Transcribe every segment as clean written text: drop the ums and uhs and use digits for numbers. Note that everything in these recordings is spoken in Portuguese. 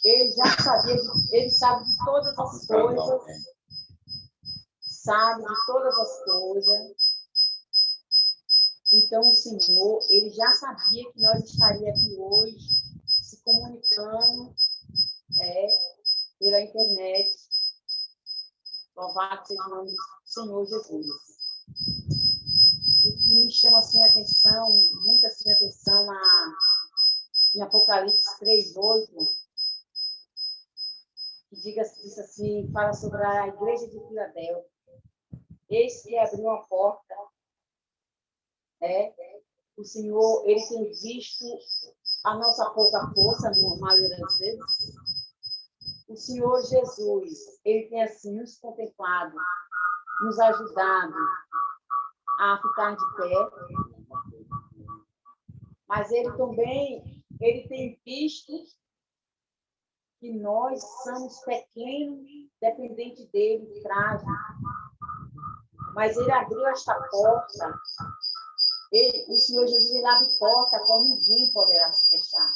ele já sabia, ele sabe de todas as coisas, sabe de todas as coisas. Então, o Senhor, ele já sabia que nós estaríamos aqui hoje, se comunicando pela internet. Louvado seja o nome do Senhor Jesus. O que me chama assim, a atenção, muito assim, a atenção em Apocalipse 3:8, que diz assim, fala sobre a igreja de Filadélfia. Eis que abriu uma porta. O Senhor, ele tem visto a nossa pouca força, na maioria das vezes. O Senhor Jesus, ele tem assim nos contemplado, nos ajudado a ficar de pé. Mas ele também, ele tem visto que nós somos pequenos, dependentes dele, frágeis. Mas ele abriu esta porta. O Senhor Jesus, ele abre porta a qual ninguém poderá se fechar.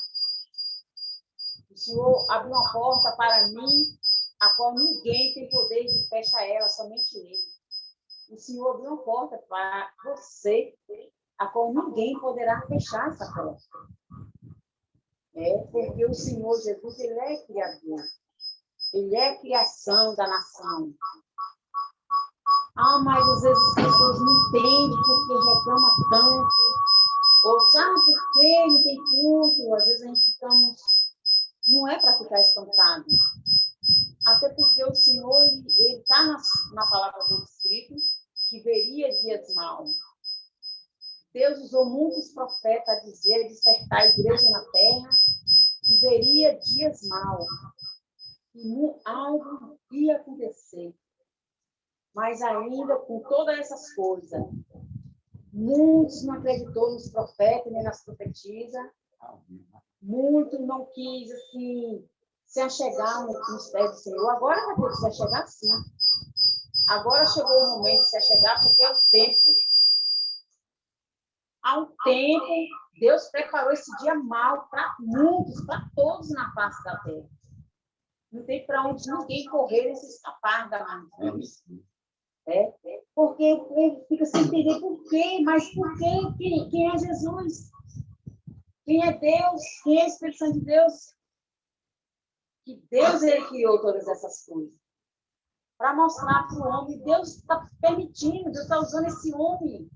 O Senhor abriu uma porta para mim, a qual ninguém tem poder de fechar ela, somente ele. O Senhor abriu uma porta para você, a qual ninguém poderá fechar essa porta. Porque o Senhor Jesus, ele é criador. Ele é criação da nação. Mas às vezes as pessoas não entendem porque reclamam tanto. Ou sabe por que não tem culto? Às vezes a gente ficamos... Não é para ficar espantado. Até porque o Senhor, ele está na palavra do escrito que veria dias maus. Deus usou muitos profetas a dizer, despertar a igreja na terra, que veria dias maus. E algo ia acontecer. Mas ainda, com todas essas coisas, muitos não acreditou nos profetas, nem nas profetisas. Muitos não quis, assim, se achegar nos pés do Senhor. Agora vai ter que se achegar, sim. Agora chegou o momento de se achegar, porque é o tempo. Há um tempo, Deus preparou esse dia mal para muitos, para todos na face da terra. Não tem para onde ninguém correr e se escapar da mão de Deus. Porque ele fica sem entender por quê, mas por quê? Quem é Jesus? Quem é Deus? Quem é a Espírito Santo de Deus? Que Deus, ele criou todas essas coisas. Para mostrar para o homem, Deus está permitindo, Deus está usando esse homem,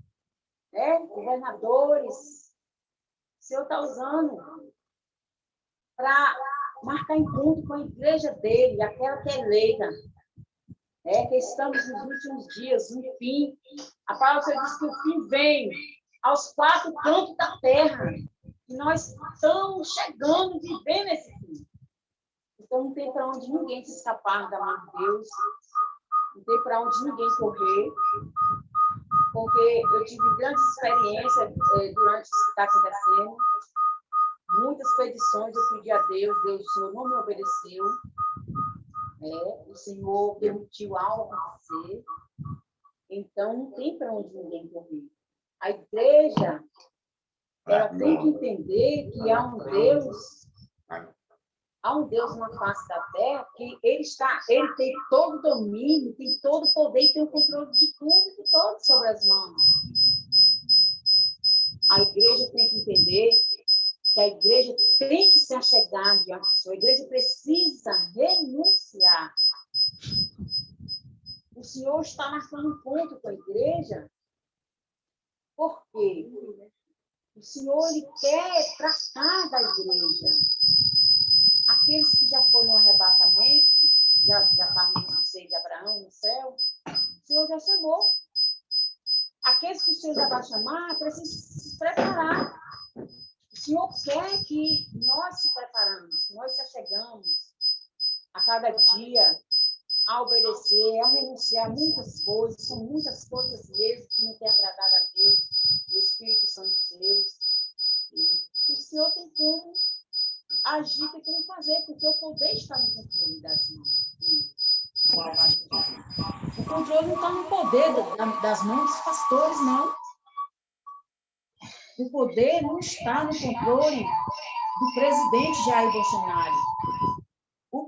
governadores, o Senhor está usando para marcar encontro com a igreja dele, aquela que é eleita. Que estamos nos últimos dias, no fim. A palavra diz que o fim vem aos quatro cantos da terra. E nós estamos chegando, vivendo esse fim. Então, não tem para onde ninguém se escapar da mão de Deus. Não tem para onde ninguém correr. Porque eu tive grandes experiências durante o que está acontecendo. Muitas petições eu pedi a Deus, o Senhor não me obedeceu. O Senhor permitiu algo acontecer. Então, não tem para onde ninguém correr. A igreja, ela tem que entender que há um Deus na face da terra, que ele tem todo o domínio, tem todo o poder e tem o controle de tudo e de todos sobre as mãos. A igreja tem que entender que a igreja tem que se achegar diante do Senhor. A igreja precisa renunciar. O Senhor está marcando um ponto com a igreja. Por quê? O Senhor, ele quer tratar da igreja. Aqueles que já foram no arrebatamento, já estavam no seio de Abraão, no céu, o Senhor já chamou. Aqueles que o Senhor já vai chamar, precisam se preparar. O Senhor quer que nós se preparamos, que nós se achegamos a cada dia a obedecer, a renunciar a muitas coisas, são muitas coisas mesmo que não têm agradado a Deus, o Espírito Santo de Deus. E o Senhor tem como agir, tem como fazer, porque o poder está no controle das mãos dele. O controle não está no poder das mãos dos pastores, não. O poder não está no controle do presidente Jair Bolsonaro.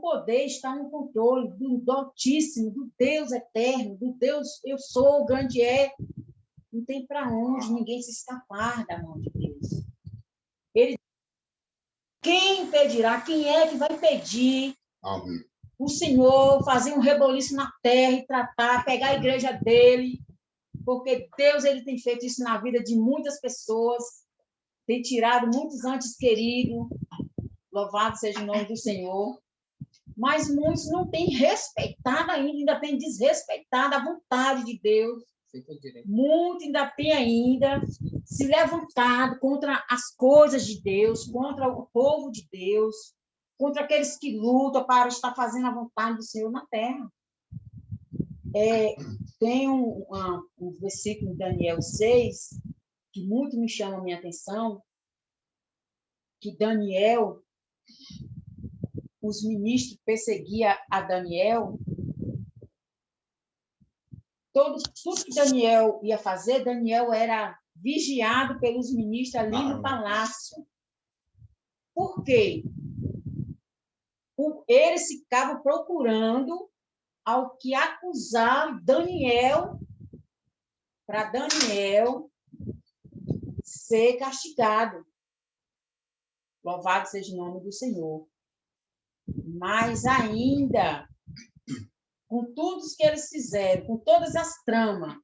poder está no controle do Altíssimo, do Deus eterno, do Deus eu sou, grande é. Não tem para onde ninguém se escapar da mão de Deus. Quem impedirá? Quem é que vai impedir o Senhor fazer um reboliço na terra e tratar, pegar a igreja dele? Porque Deus ele tem feito isso na vida de muitas pessoas, tem tirado muitos antes queridos, louvado seja o nome do Senhor, mas muitos não têm respeitado ainda têm desrespeitado a vontade de Deus. Muito ainda tem ainda se levantado contra as coisas de Deus, contra o povo de Deus, contra aqueles que lutam para estar fazendo a vontade do Senhor na terra. Tem um versículo em Daniel 6 que muito me chama a minha atenção, que Daniel, os ministros perseguiam a Daniel. Tudo que Daniel ia fazer, Daniel era vigiado pelos ministros ali no palácio. Por quê? Eles ficavam procurando ao que acusar Daniel, para Daniel ser castigado. Louvado seja o nome do Senhor. Mas ainda, com tudo que eles fizeram, com todas as tramas,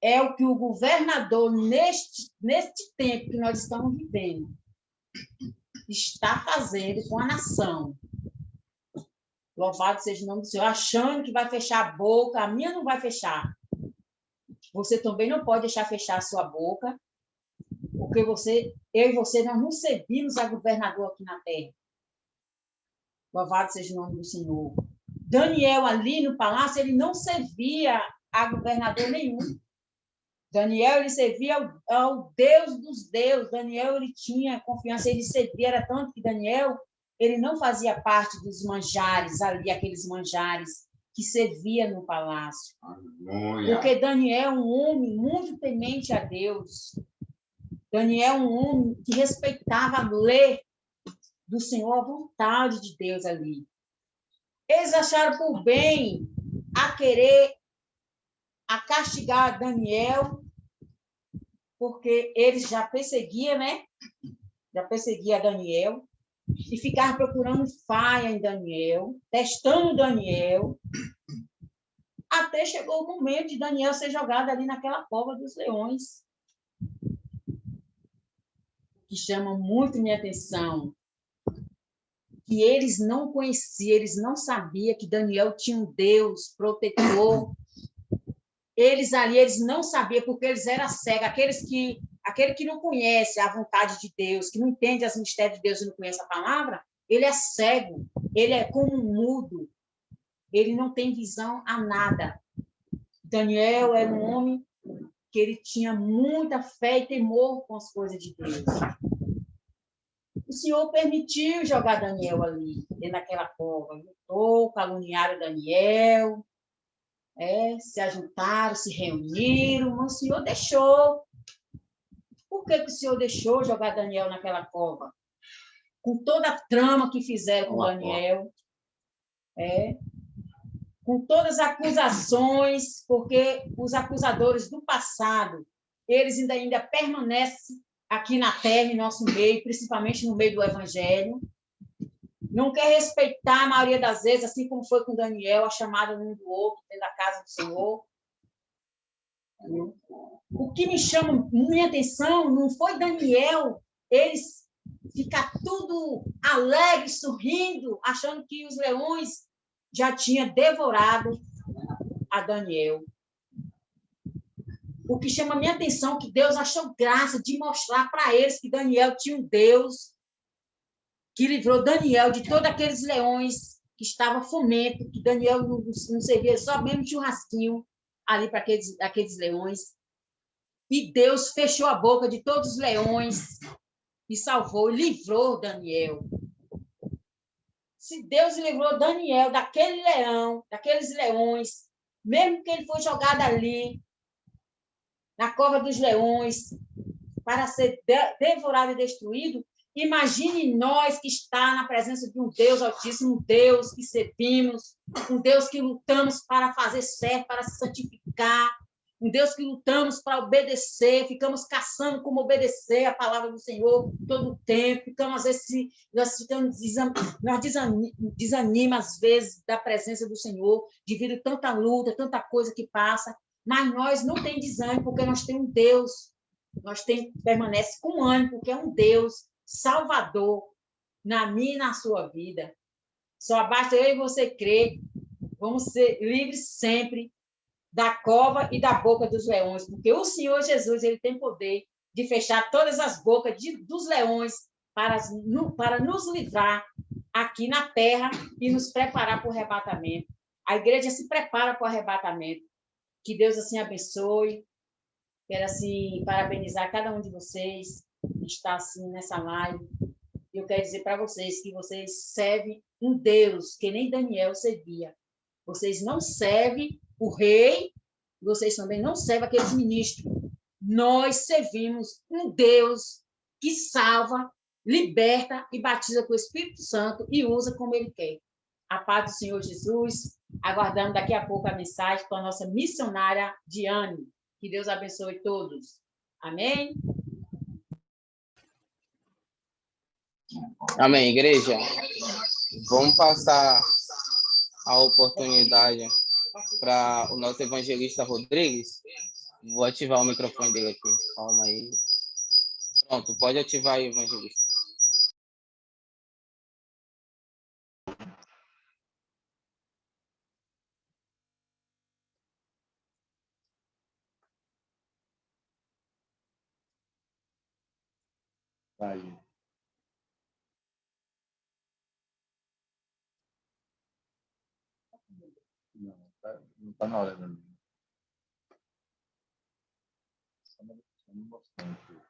é o que o governador, neste tempo que nós estamos vivendo, está fazendo com a nação. Louvado seja o nome do Senhor, achando que vai fechar a boca, a minha não vai fechar. Você também não pode deixar fechar a sua boca, porque eu e você, nós não servimos a governador aqui na terra. Louvado seja o nome do Senhor. Daniel, ali no palácio, ele não servia a governador nenhum. Daniel, ele servia ao Deus dos deuses. Daniel, ele tinha confiança, ele servia, era tanto que Daniel, ele não fazia parte dos manjares ali, aqueles manjares que servia no palácio. Aleluia. Porque Daniel é um homem muito temente a Deus. Daniel é um homem que respeitava a lei do Senhor, a vontade de Deus ali. Eles acharam por bem a castigar Daniel, porque eles já perseguiam, né? Já perseguia Daniel, e ficavam procurando falha em Daniel, testando Daniel, até chegou o momento de Daniel ser jogado ali naquela cova dos leões. Que chama muito minha atenção, que eles não conheciam, eles não sabiam que Daniel tinha um Deus protetor. Eles não sabiam, porque eles eram cegos. Aquele que não conhece a vontade de Deus, que não entende as mistérios de Deus e não conhece a palavra, ele é cego, ele é como um mudo, ele não tem visão a nada. Daniel era um homem que ele tinha muita fé e temor com as coisas de Deus. O Senhor permitiu jogar Daniel ali, dentro daquela cova. Lutou, caluniaram Daniel, se ajuntaram, se reuniram, mas o Senhor deixou. Por que o Senhor deixou jogar Daniel naquela cova? Com toda a trama que fizeram com Daniel, com todas as acusações, porque os acusadores do passado, eles ainda permanecem aqui na terra, em nosso meio, principalmente no meio do Evangelho. Não quer respeitar, a maioria das vezes, assim como foi com Daniel, a chamada um do outro, dentro da casa do Senhor. O que me chama minha atenção não foi Daniel, eles ficar tudo alegre, sorrindo, achando que os leões já tinham devorado a Daniel. O que chama minha atenção é que Deus achou graça de mostrar para eles que Daniel tinha um Deus que livrou Daniel de todos aqueles leões que estavam famintos, que Daniel não servia só mesmo churrasquinho ali para aqueles leões. E Deus fechou a boca de todos os leões e salvou, livrou Daniel. Se Deus livrou Daniel daquele leão, daqueles leões, mesmo que ele foi jogado ali, na cova dos leões, para ser devorado e destruído, Imagine nós que está na presença de um Deus Altíssimo, um Deus que servimos, um Deus que lutamos para fazer certo, para se santificar, um Deus que lutamos para obedecer, ficamos caçando como obedecer a palavra do Senhor todo o tempo, ficamos, às vezes, nós desanima, às vezes, da presença do Senhor, devido a tanta luta, tanta coisa que passa, mas nós não temos desânimo, porque nós temos um Deus, permanece com ânimo, porque é um Deus Salvador na minha e na sua vida. Só basta eu e você crer, vamos ser livres sempre da cova e da boca dos leões, porque o Senhor Jesus, ele tem poder de fechar todas as bocas dos leões para nos livrar aqui na terra e nos preparar para o arrebatamento. A igreja se prepara para o arrebatamento. Que Deus assim abençoe. Quero assim parabenizar cada um de vocês que está assim nessa live. Eu quero dizer para vocês que vocês servem um Deus que nem Daniel servia. Vocês não servem o rei, vocês também não servem aqueles ministros. Nós servimos um Deus que salva, liberta e batiza com o Espírito Santo e usa como ele quer. A paz do Senhor Jesus, aguardando daqui a pouco a mensagem com a nossa missionária Diane. Que Deus abençoe todos. Amém? Amém, igreja. Vamos passar a oportunidade para o nosso evangelista Rodrigues. Vou ativar o microfone dele aqui. Calma aí. Pronto, pode ativar aí, evangelista. Aí. Não tá na hora ainda. Só me mostrando aqui.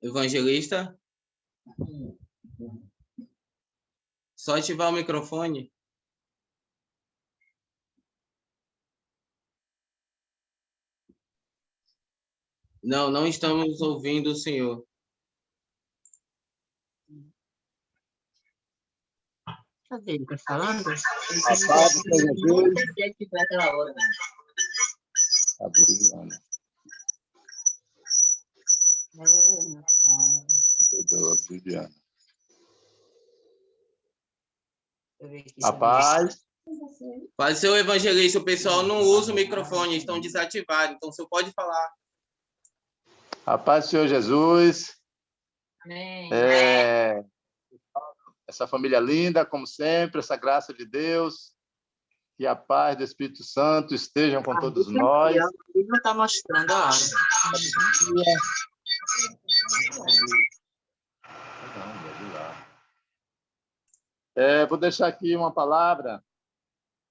Evangelista, só ativar o microfone. Não, não estamos ouvindo o senhor. Cadê ele? Tá falando? Passado, Jesus. Adriana. Adriana. Rapaz. Pode ser o evangelista, o pessoal não usa o microfone, estão desativados, então o senhor pode falar. Rapaz, Senhor Jesus. Amém. Essa família linda, como sempre, essa graça de Deus, que a paz do Espírito Santo estejam com todos nós. Não está mostrando a hora. Vou deixar aqui uma palavra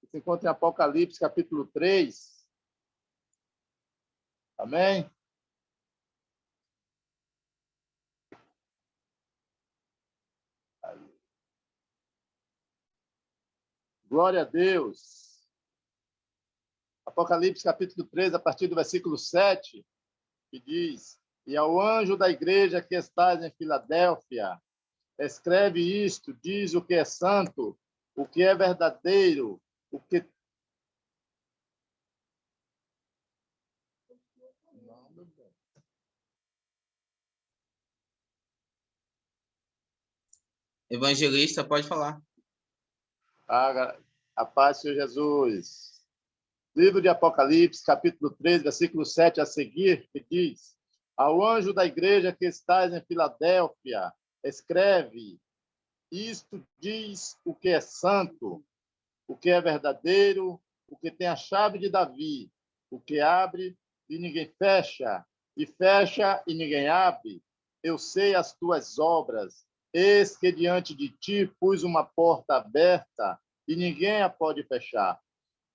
que se encontra em Apocalipse, capítulo 3. Amém? Glória a Deus. Apocalipse, capítulo 3, a partir do versículo 7, que diz: E ao anjo da igreja que estás em Filadélfia, escreve isto, diz o que é santo, o que é verdadeiro, o que... Evangelista, pode falar. A paz, Senhor Jesus. Livro de Apocalipse, capítulo 3, versículo 7 a seguir, que diz: Ao anjo da igreja que estás em Filadélfia, escreve, isto diz o que é santo, o que é verdadeiro, o que tem a chave de Davi, o que abre e ninguém fecha, e fecha e ninguém abre. Eu sei as tuas obras. Eis que diante de ti pus uma porta aberta e ninguém a pode fechar.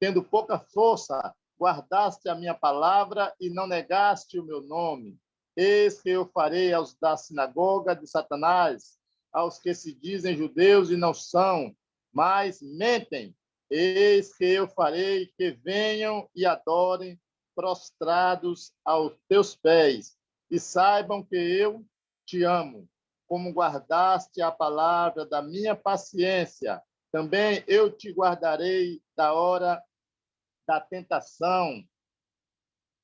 Tendo pouca força, guardaste a minha palavra e não negaste o meu nome. Eis que eu farei aos da sinagoga de Satanás, aos que se dizem judeus e não são, mas mentem. Eis que eu farei que venham e adorem prostrados aos teus pés, e saibam que eu te amo, como guardaste a palavra da minha paciência. Também eu te guardarei da hora da tentação,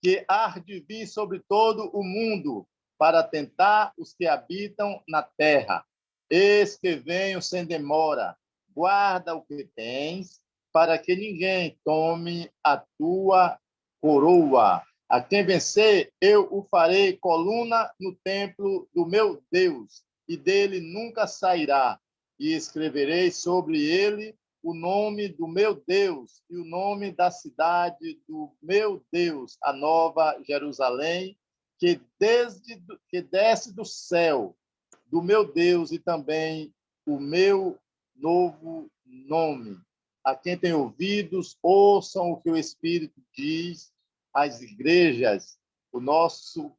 que há de vir sobre todo o mundo, para tentar os que habitam na terra. Eis que venho sem demora. Guarda o que tens, para que ninguém tome a tua coroa. A quem vencer, eu o farei coluna no templo do meu Deus, e dele nunca sairá. E escreverei sobre ele o nome do meu Deus e o nome da cidade do meu Deus, a nova Jerusalém, que desce do céu do meu Deus, e também o meu novo nome. A quem tem ouvidos, ouçam o que o Espírito diz às igrejas. O nosso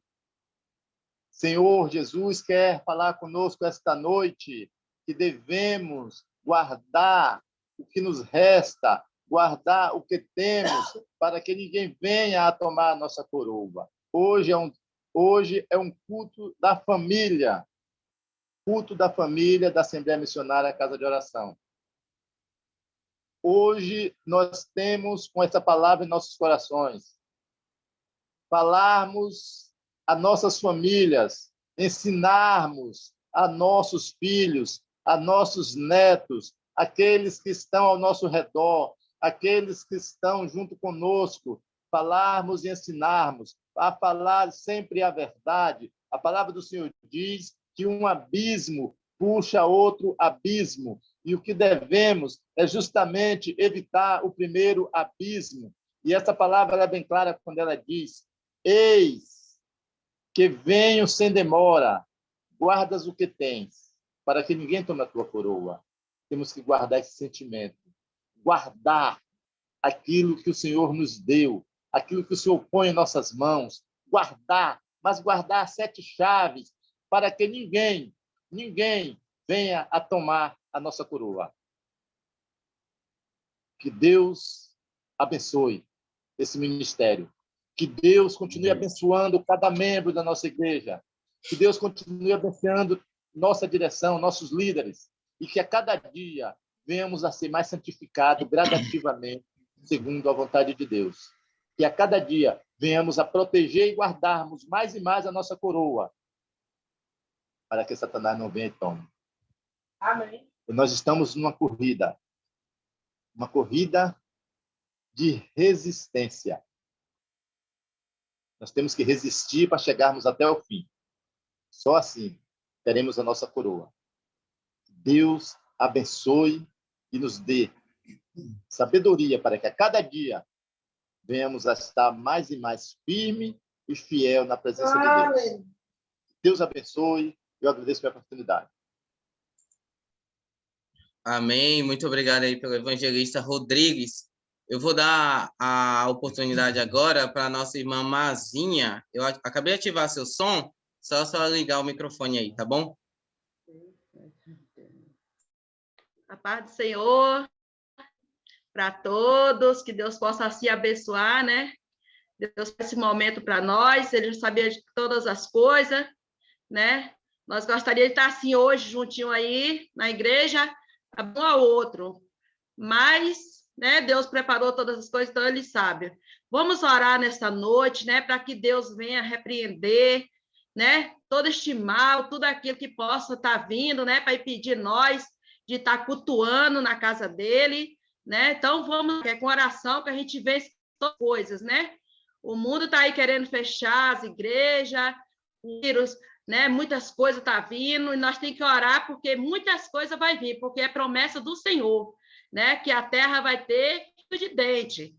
Senhor Jesus quer falar conosco esta noite, que devemos guardar o que nos resta, guardar o que temos, para que ninguém venha a tomar a nossa coroa. Hoje é um culto da família da Assembleia Missionária Casa de Oração. Hoje nós temos com essa palavra em nossos corações, falarmos a nossas famílias, ensinarmos a nossos filhos, a nossos netos, aqueles que estão ao nosso redor, aqueles que estão junto conosco, falarmos e ensinarmos, a falar sempre a verdade. A palavra do Senhor diz que um abismo puxa outro abismo, e o que devemos é justamente evitar o primeiro abismo. E essa palavra é bem clara quando ela diz: eis que venho sem demora, guardas o que tens, para que ninguém tome a tua coroa. Temos que guardar esse sentimento, guardar aquilo que o Senhor nos deu, aquilo que o Senhor põe em nossas mãos, guardar, mas guardar 7 chaves, para que ninguém venha a tomar a nossa coroa. Que Deus abençoe esse ministério. Que Deus continue abençoando cada membro da nossa igreja. Que Deus continue abençoando nossa direção, nossos líderes. E que a cada dia venhamos a ser mais santificados gradativamente, segundo a vontade de Deus. Que a cada dia venhamos a proteger e guardarmos mais e mais a nossa coroa, para que Satanás não venha e tome. Amém. Nós estamos numa corrida de resistência. Nós temos que resistir para chegarmos até o fim. Só assim teremos a nossa coroa. Deus abençoe e nos dê sabedoria para que a cada dia venhamos a estar mais e mais firme e fiel na presença de Deus. Deus abençoe. Eu agradeço pela oportunidade. Amém. Muito obrigado aí pelo evangelista Rodrigues. Eu vou dar a oportunidade agora para a nossa irmã Mazinha. Eu acabei de ativar seu som, só ligar o microfone aí, tá bom? A paz do Senhor para todos, que Deus possa assim abençoar, né? Deus faz esse momento para nós, Ele sabia de todas as coisas, né? Nós gostaríamos de estar assim hoje, juntinho aí, na igreja, um ao outro. Mas, né, Deus preparou todas as coisas, então Ele sabe. Vamos orar nessa noite, né, para que Deus venha repreender, né, todo este mal, tudo aquilo que possa estar vindo, né, para impedir nós de estar cultuando na casa dele, né? Então, vamos com oração para a gente ver todas as coisas, né? O mundo está aí querendo fechar as igrejas, o vírus, né? Muitas coisas estão vindo, e nós temos que orar, porque muitas coisas vão vir, porque é promessa do Senhor, né? Que a terra vai ter de dente,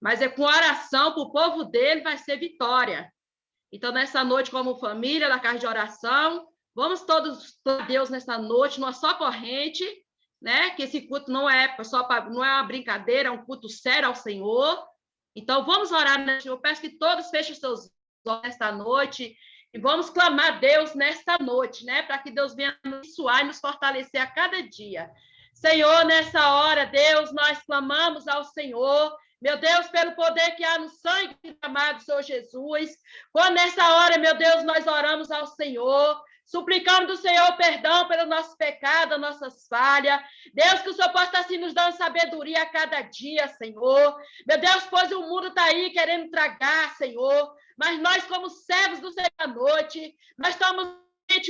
mas é com oração para o povo dele vai ser vitória. Então, nessa noite, como família da casa de oração, vamos todos a Deus nessa noite, numa só corrente, né? Que esse culto não é não é uma brincadeira, é um culto sério ao Senhor. Então, vamos orar, né? Eu peço que todos fechem seus olhos nesta noite e vamos clamar a Deus nesta noite, né? Para que Deus venha nos abençoar e nos fortalecer a cada dia. Senhor, nessa hora, Deus, nós clamamos ao Senhor, meu Deus, pelo poder que há no sangue amado Senhor Jesus. Quando nessa hora, meu Deus, nós oramos ao Senhor, suplicamos do Senhor perdão pelo nosso pecado, nossas falhas. Deus, que o Senhor possa estar assim nos dando sabedoria a cada dia, Senhor. Meu Deus, pois o mundo está aí querendo tragar, Senhor. Mas nós, como servos do Senhor à noite, nós estamos,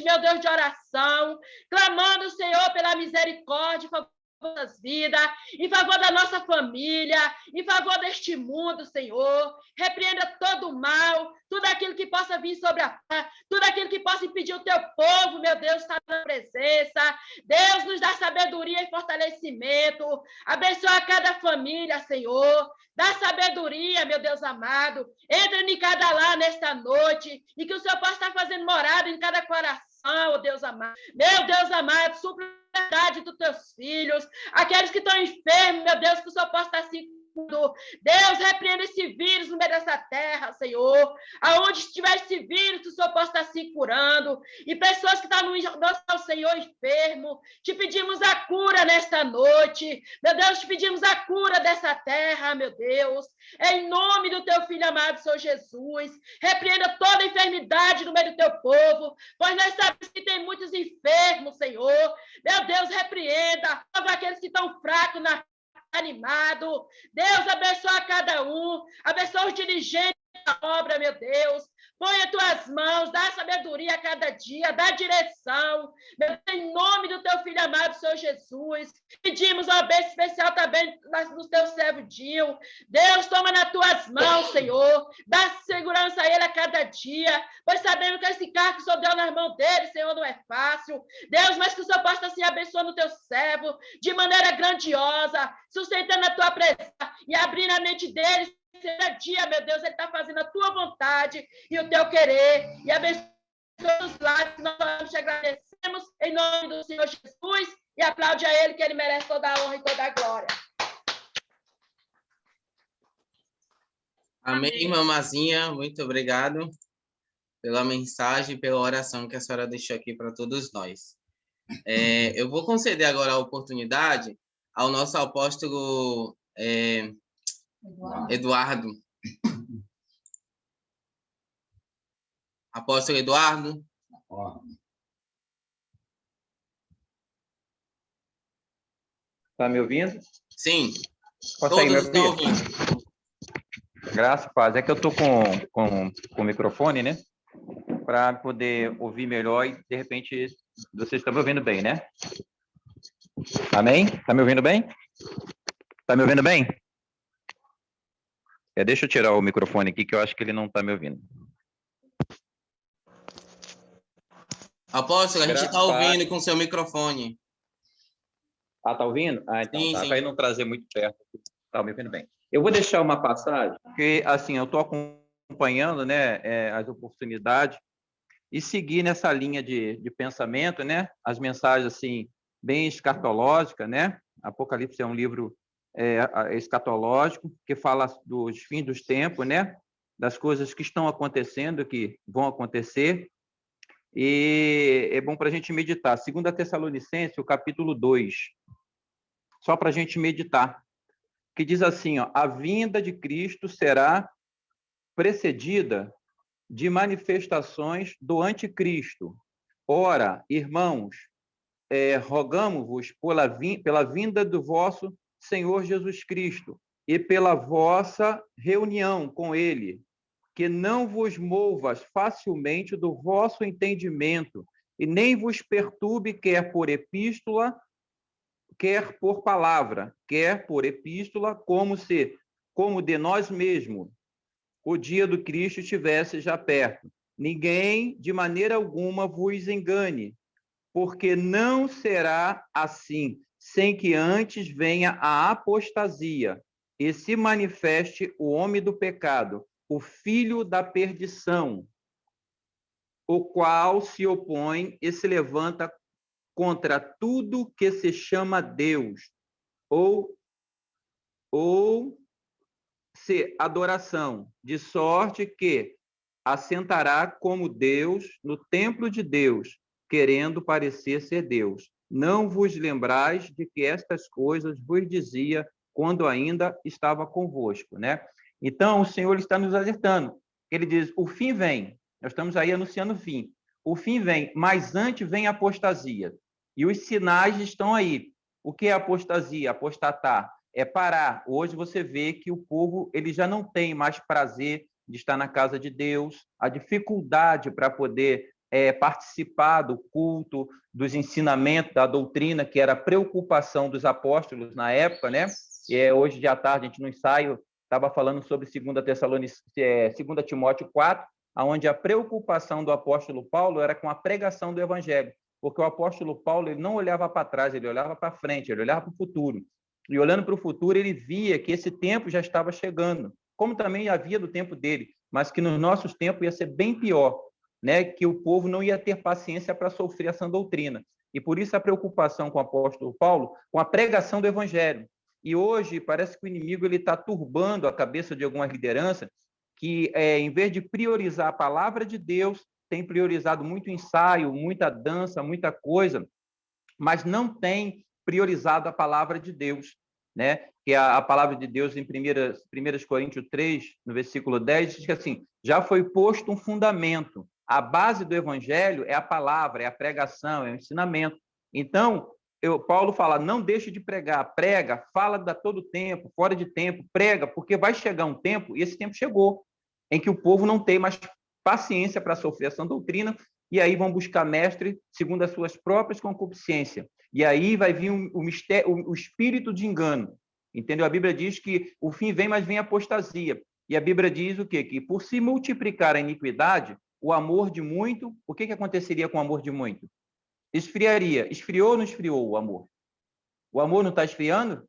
meu Deus, de oração, clamando, Senhor, pela misericórdia, em favor das vidas, em favor da nossa família, em favor deste mundo, Senhor. Repreenda todo o mal, tudo aquilo que possa vir sobre a paz, tudo aquilo que possa impedir o teu povo, meu Deus, estar na presença. Deus nos dá sabedoria e fortalecimento. Abençoa cada família, Senhor. Dá sabedoria, meu Deus amado. Entra em cada lar nesta noite e que o Senhor possa estar fazendo morada em cada coração, oh Deus amado. Meu Deus amado, supra a verdade dos teus filhos, aqueles que estão enfermos, meu Deus, que o Senhor possa estar se curando. Deus, repreenda esse vírus no meio dessa terra, Senhor. Aonde estiver esse vírus, que o Senhor possa estar se curando. E pessoas que estão no Senhor enfermo, te pedimos a cura nesta noite. Meu Deus, te pedimos a cura dessa terra, meu Deus. Em nome do teu filho amado, Senhor Jesus. Repreenda toda enfermidade no meio do teu povo, pois nós sabemos que tem muitos enfermos, Senhor. Meu Deus, repreenda aqueles que estão fracos, animado. Deus, abençoa cada um, abençoa os dirigentes da obra, meu Deus. Põe as tuas mãos, dá sabedoria a cada dia, dá direção. Meu Deus, em nome do teu filho amado, Senhor Jesus. Pedimos uma bênção especial também no teu servo Dil. Deus, toma nas tuas mãos, Senhor. Dá segurança a ele a cada dia, pois sabemos que esse carro que o Senhor deu nas mãos dele, Senhor, não é fácil. Deus, mas que o Senhor possa assim abençoar o teu servo de maneira grandiosa, sustentando a tua presença e abrindo a mente dele. Cada dia, meu Deus, ele está fazendo a tua vontade e o teu querer. E abençoa os lares que nós te agradecemos em nome do Senhor Jesus e aplaude a ele, que ele merece toda a honra e toda a glória. Amém, irmã Mazinha. Muito obrigado pela mensagem, pela oração que a senhora deixou aqui para todos nós. Eu vou conceder agora a oportunidade ao nosso apóstolo Eduardo. Apóstolo Eduardo. Está me ouvindo? Sim. Consegue me Todos estão ouvir? ouvindo. Graças a Deus. É que eu estou com o microfone, né? Para poder ouvir melhor e, de repente, vocês estão me ouvindo bem, né? Amém? Está me ouvindo bem? Está me ouvindo bem? Deixa eu tirar o microfone aqui, que eu acho que ele não está me ouvindo. Apóstolo, a gente está ouvindo com o seu microfone. Ah, está ouvindo? Ah, então Sim, tá. sim. Para não trazer muito perto. Está me ouvindo bem. Eu vou deixar uma passagem, porque, assim, eu estou acompanhando, né, as oportunidades e seguir nessa linha de pensamento, né? As mensagens, assim, bem escatológicas, né? Apocalipse é um livro escatológico, que fala dos fins dos tempos, né? Das coisas que estão acontecendo, que vão acontecer. E é bom para a gente meditar. 2 Tessalonicenses, o capítulo 2. Só para a gente meditar. Que diz assim, ó, a vinda de Cristo será precedida de manifestações do anticristo. Ora, irmãos, rogamo-vos pela vinda do vosso Senhor Jesus Cristo e pela vossa reunião com ele, que não vos movas facilmente do vosso entendimento e nem vos perturbe quer por epístola, quer por palavra, quer por epístola, como de nós mesmos o dia do Cristo estivesse já perto. Ninguém, de maneira alguma, vos engane, porque não será assim, sem que antes venha a apostasia e se manifeste o homem do pecado, o filho da perdição, o qual se opõe e se levanta contra tudo que se chama Deus, ou se adoração, de sorte que assentará como Deus no templo de Deus, querendo parecer ser Deus. Não vos lembrais de que estas coisas vos dizia quando ainda estava convosco, né? Então, o Senhor está nos alertando. Ele diz, o fim vem. Nós estamos aí anunciando o fim. O fim vem, mas antes vem a apostasia. E os sinais estão aí. O que é apostasia? Apostatar é parar. Hoje você vê que o povo ele já não tem mais prazer de estar na casa de Deus, a dificuldade para poder participar do culto, dos ensinamentos, da doutrina, que era a preocupação dos apóstolos na época, né? Hoje de à tarde, a gente no ensaio estava falando sobre 2 Timóteo 4, onde a preocupação do apóstolo Paulo era com a pregação do evangelho, porque o apóstolo Paulo ele não olhava para trás, ele olhava para frente, ele olhava para o futuro. E olhando para o futuro, ele via que esse tempo já estava chegando, como também havia do tempo dele, mas que nos nossos tempos ia ser bem pior, né? Que o povo não ia ter paciência para sofrer essa doutrina. E por isso a preocupação com o apóstolo Paulo, com a pregação do evangelho. E hoje parece que o inimigo está turbando a cabeça de algumas lideranças que, em vez de priorizar a palavra de Deus, tem priorizado muito ensaio, muita dança, muita coisa, mas não tem priorizado a palavra de Deus, né? Que a palavra de Deus em 1 Coríntios 3, no versículo 10, diz que assim, já foi posto um fundamento. A base do evangelho é a palavra, é a pregação, é o ensinamento. Então, Paulo fala, não deixe de pregar, prega, fala a todo tempo, fora de tempo, prega, porque vai chegar um tempo, e esse tempo chegou, em que o povo não tem mais paciência para sofrer essa doutrina, e aí vão buscar mestre segundo as suas próprias concupiscências. E aí vai vir o espírito de engano. Entendeu? A Bíblia diz que o fim vem, mas vem a apostasia. E a Bíblia diz o quê? Que por se multiplicar a iniquidade, o amor de muito, o que aconteceria com o amor de muito? Esfriaria. Esfriou ou não esfriou o amor? O amor não está esfriando?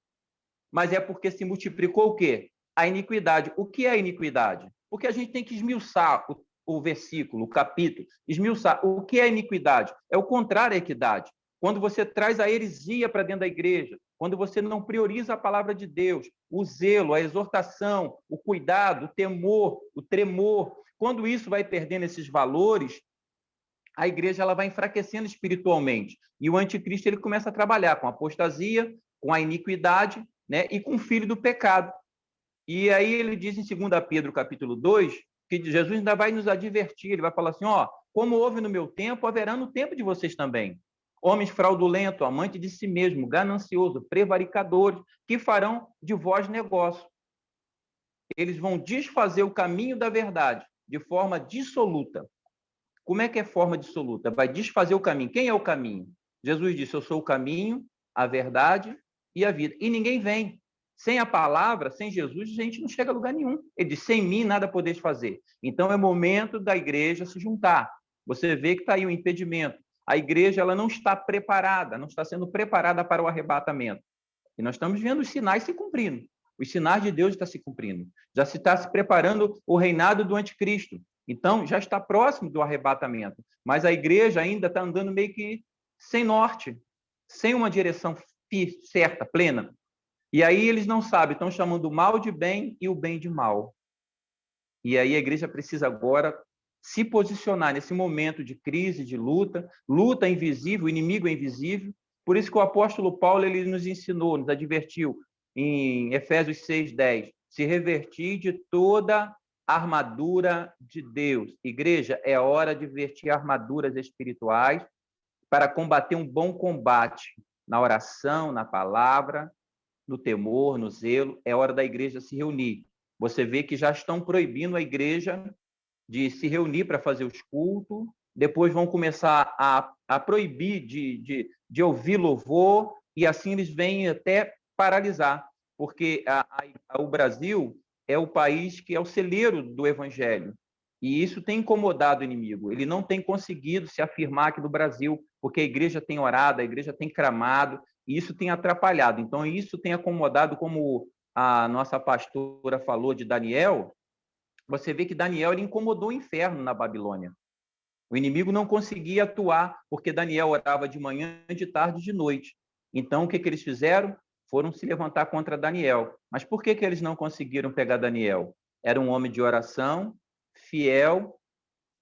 Mas é porque se multiplicou o quê? A iniquidade. O que é a iniquidade? Porque a gente tem que esmiuçar o versículo, o capítulo, esmiuçar. O que é iniquidade? É o contrário à equidade. Quando você traz a heresia para dentro da igreja, quando você não prioriza a palavra de Deus, o zelo, a exortação, o cuidado, o temor, o tremor, quando isso vai perdendo esses valores, a igreja ela vai enfraquecendo espiritualmente. E o anticristo ele começa a trabalhar com a apostasia, com a iniquidade, né, e com o filho do pecado. E aí ele diz em 2 Pedro, capítulo 2, que Jesus ainda vai nos advertir, ele vai falar assim, como houve no meu tempo, haverá no tempo de vocês também. Homens fraudulentos, amantes de si mesmo, gananciosos, prevaricadores, que farão de vós negócio. Eles vão desfazer o caminho da verdade de forma dissoluta. Como é que é forma dissoluta? Vai desfazer o caminho. Quem é o caminho? Jesus disse, eu sou o caminho, a verdade e a vida. E ninguém vem. Sem a palavra, sem Jesus, a gente não chega a lugar nenhum. Ele diz, sem mim nada podeis fazer. Então é momento da igreja se juntar. Você vê que está aí o impedimento. A igreja ela não está preparada, não está sendo preparada para o arrebatamento. E nós estamos vendo os sinais se cumprindo. Os sinais de Deus estão se cumprindo. Já se está se preparando o reinado do anticristo. Então, já está próximo do arrebatamento. Mas a igreja ainda está andando meio que sem norte, sem uma direção certa, plena. E aí eles não sabem, estão chamando o mal de bem e o bem de mal. E aí a igreja precisa agora se posicionar nesse momento de crise, de luta. Luta é invisível, o inimigo é invisível. Por isso que o apóstolo Paulo ele nos ensinou, nos advertiu em Efésios 6:10, se revertir de toda a armadura de Deus. Igreja, é hora de vestir armaduras espirituais para combater um bom combate na oração, na palavra, no temor, no zelo. É hora da igreja se reunir. Você vê que já estão proibindo a igreja de se reunir para fazer os cultos, depois vão começar a proibir de ouvir louvor, e assim eles vêm até paralisar, porque o Brasil é o país que é o celeiro do evangelho, e isso tem incomodado o inimigo. Ele não tem conseguido se afirmar aqui no Brasil, porque a igreja tem orado, a igreja tem clamado, e isso tem atrapalhado. Então, isso tem acomodado, como a nossa pastora falou de Daniel. Você vê que Daniel ele incomodou o inferno na Babilônia. O inimigo não conseguia atuar, porque Daniel orava de manhã, de tarde e de noite. Então, o que eles fizeram? Foram se levantar contra Daniel. Mas por que eles não conseguiram pegar Daniel? Era um homem de oração, fiel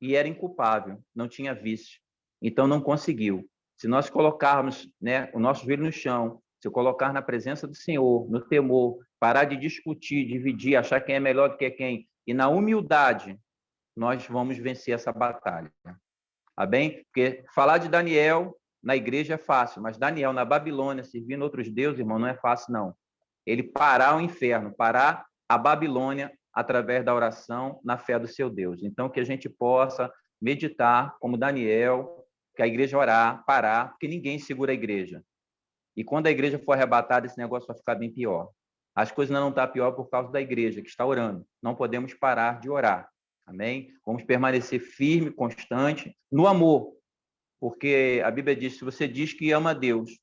e era inculpável, não tinha vício. Então, não conseguiu. Se nós colocarmos, né, o nosso joelho no chão, se eu colocar na presença do Senhor, no temor, parar de discutir, dividir, achar quem é melhor do que quem, e na humildade, nós vamos vencer essa batalha. Tá bem? Porque falar de Daniel na igreja é fácil, mas Daniel na Babilônia, servindo outros deuses, irmão, não é fácil, não. Ele parar o inferno, parar a Babilônia através da oração na fé do seu Deus. Então, que a gente possa meditar como Daniel, que a igreja orar, parar, porque ninguém segura a igreja. E quando a igreja for arrebatada, esse negócio vai ficar bem pior. As coisas não estão pior por causa da igreja que está orando. Não podemos parar de orar. Amém? Vamos permanecer firme, constante, no amor. Porque a Bíblia diz, se você diz que ama a Deus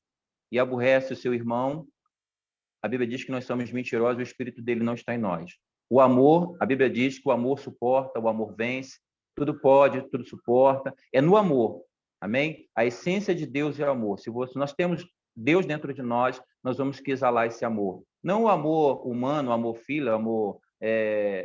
e aborrece o seu irmão, a Bíblia diz que nós somos mentirosos, o Espírito dele não está em nós. O amor, a Bíblia diz que o amor suporta, o amor vence, tudo pode, tudo suporta. É no amor. Amém? A essência de Deus é o amor. Se nós temos Deus dentro de nós, nós vamos que exalar esse amor. Não o amor humano, o amor filho,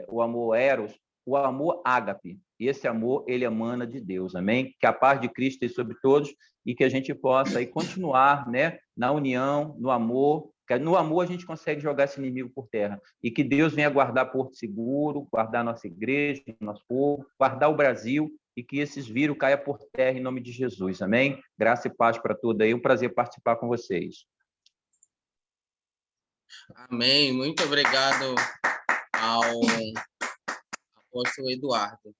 o amor eros, o amor ágape. E esse amor, ele emana de Deus, amém? Que a paz de Cristo esteja sobre todos e que a gente possa aí continuar, né, na união, no amor, que no amor a gente consegue jogar esse inimigo por terra. E que Deus venha guardar Porto Seguro, guardar nossa igreja, nosso povo, guardar o Brasil e que esses vírus caiam por terra em nome de Jesus, amém? Graça e paz para todos aí, um prazer participar com vocês. Amém, muito obrigado ao apóstolo Eduardo.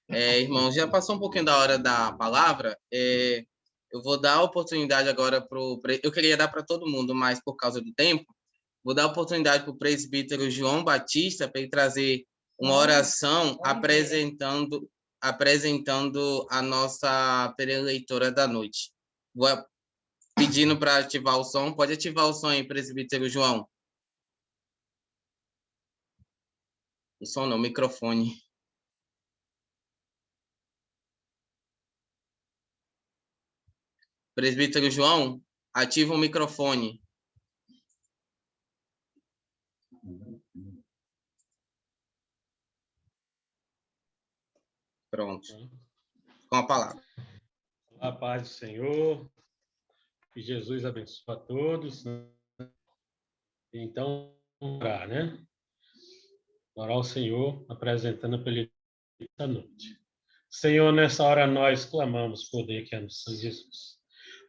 Irmãos, já passou um pouquinho da hora da palavra, eu vou dar a oportunidade agora eu queria dar para todo mundo, mas por causa do tempo, vou dar a oportunidade para o presbítero João Batista para ele trazer uma oração apresentando a nossa preleitora da noite. Vou pedindo para ativar o som. Pode ativar o som aí, presbítero João. O som não, o microfone. Presbítero João, ativa o microfone. Pronto. Com a palavra. A paz do Senhor. Que Jesus abençoe a todos. Então, orar, né? Orar ao Senhor, apresentando para Ele esta noite. Senhor, nessa hora nós clamamos poder que é no Senhor Jesus.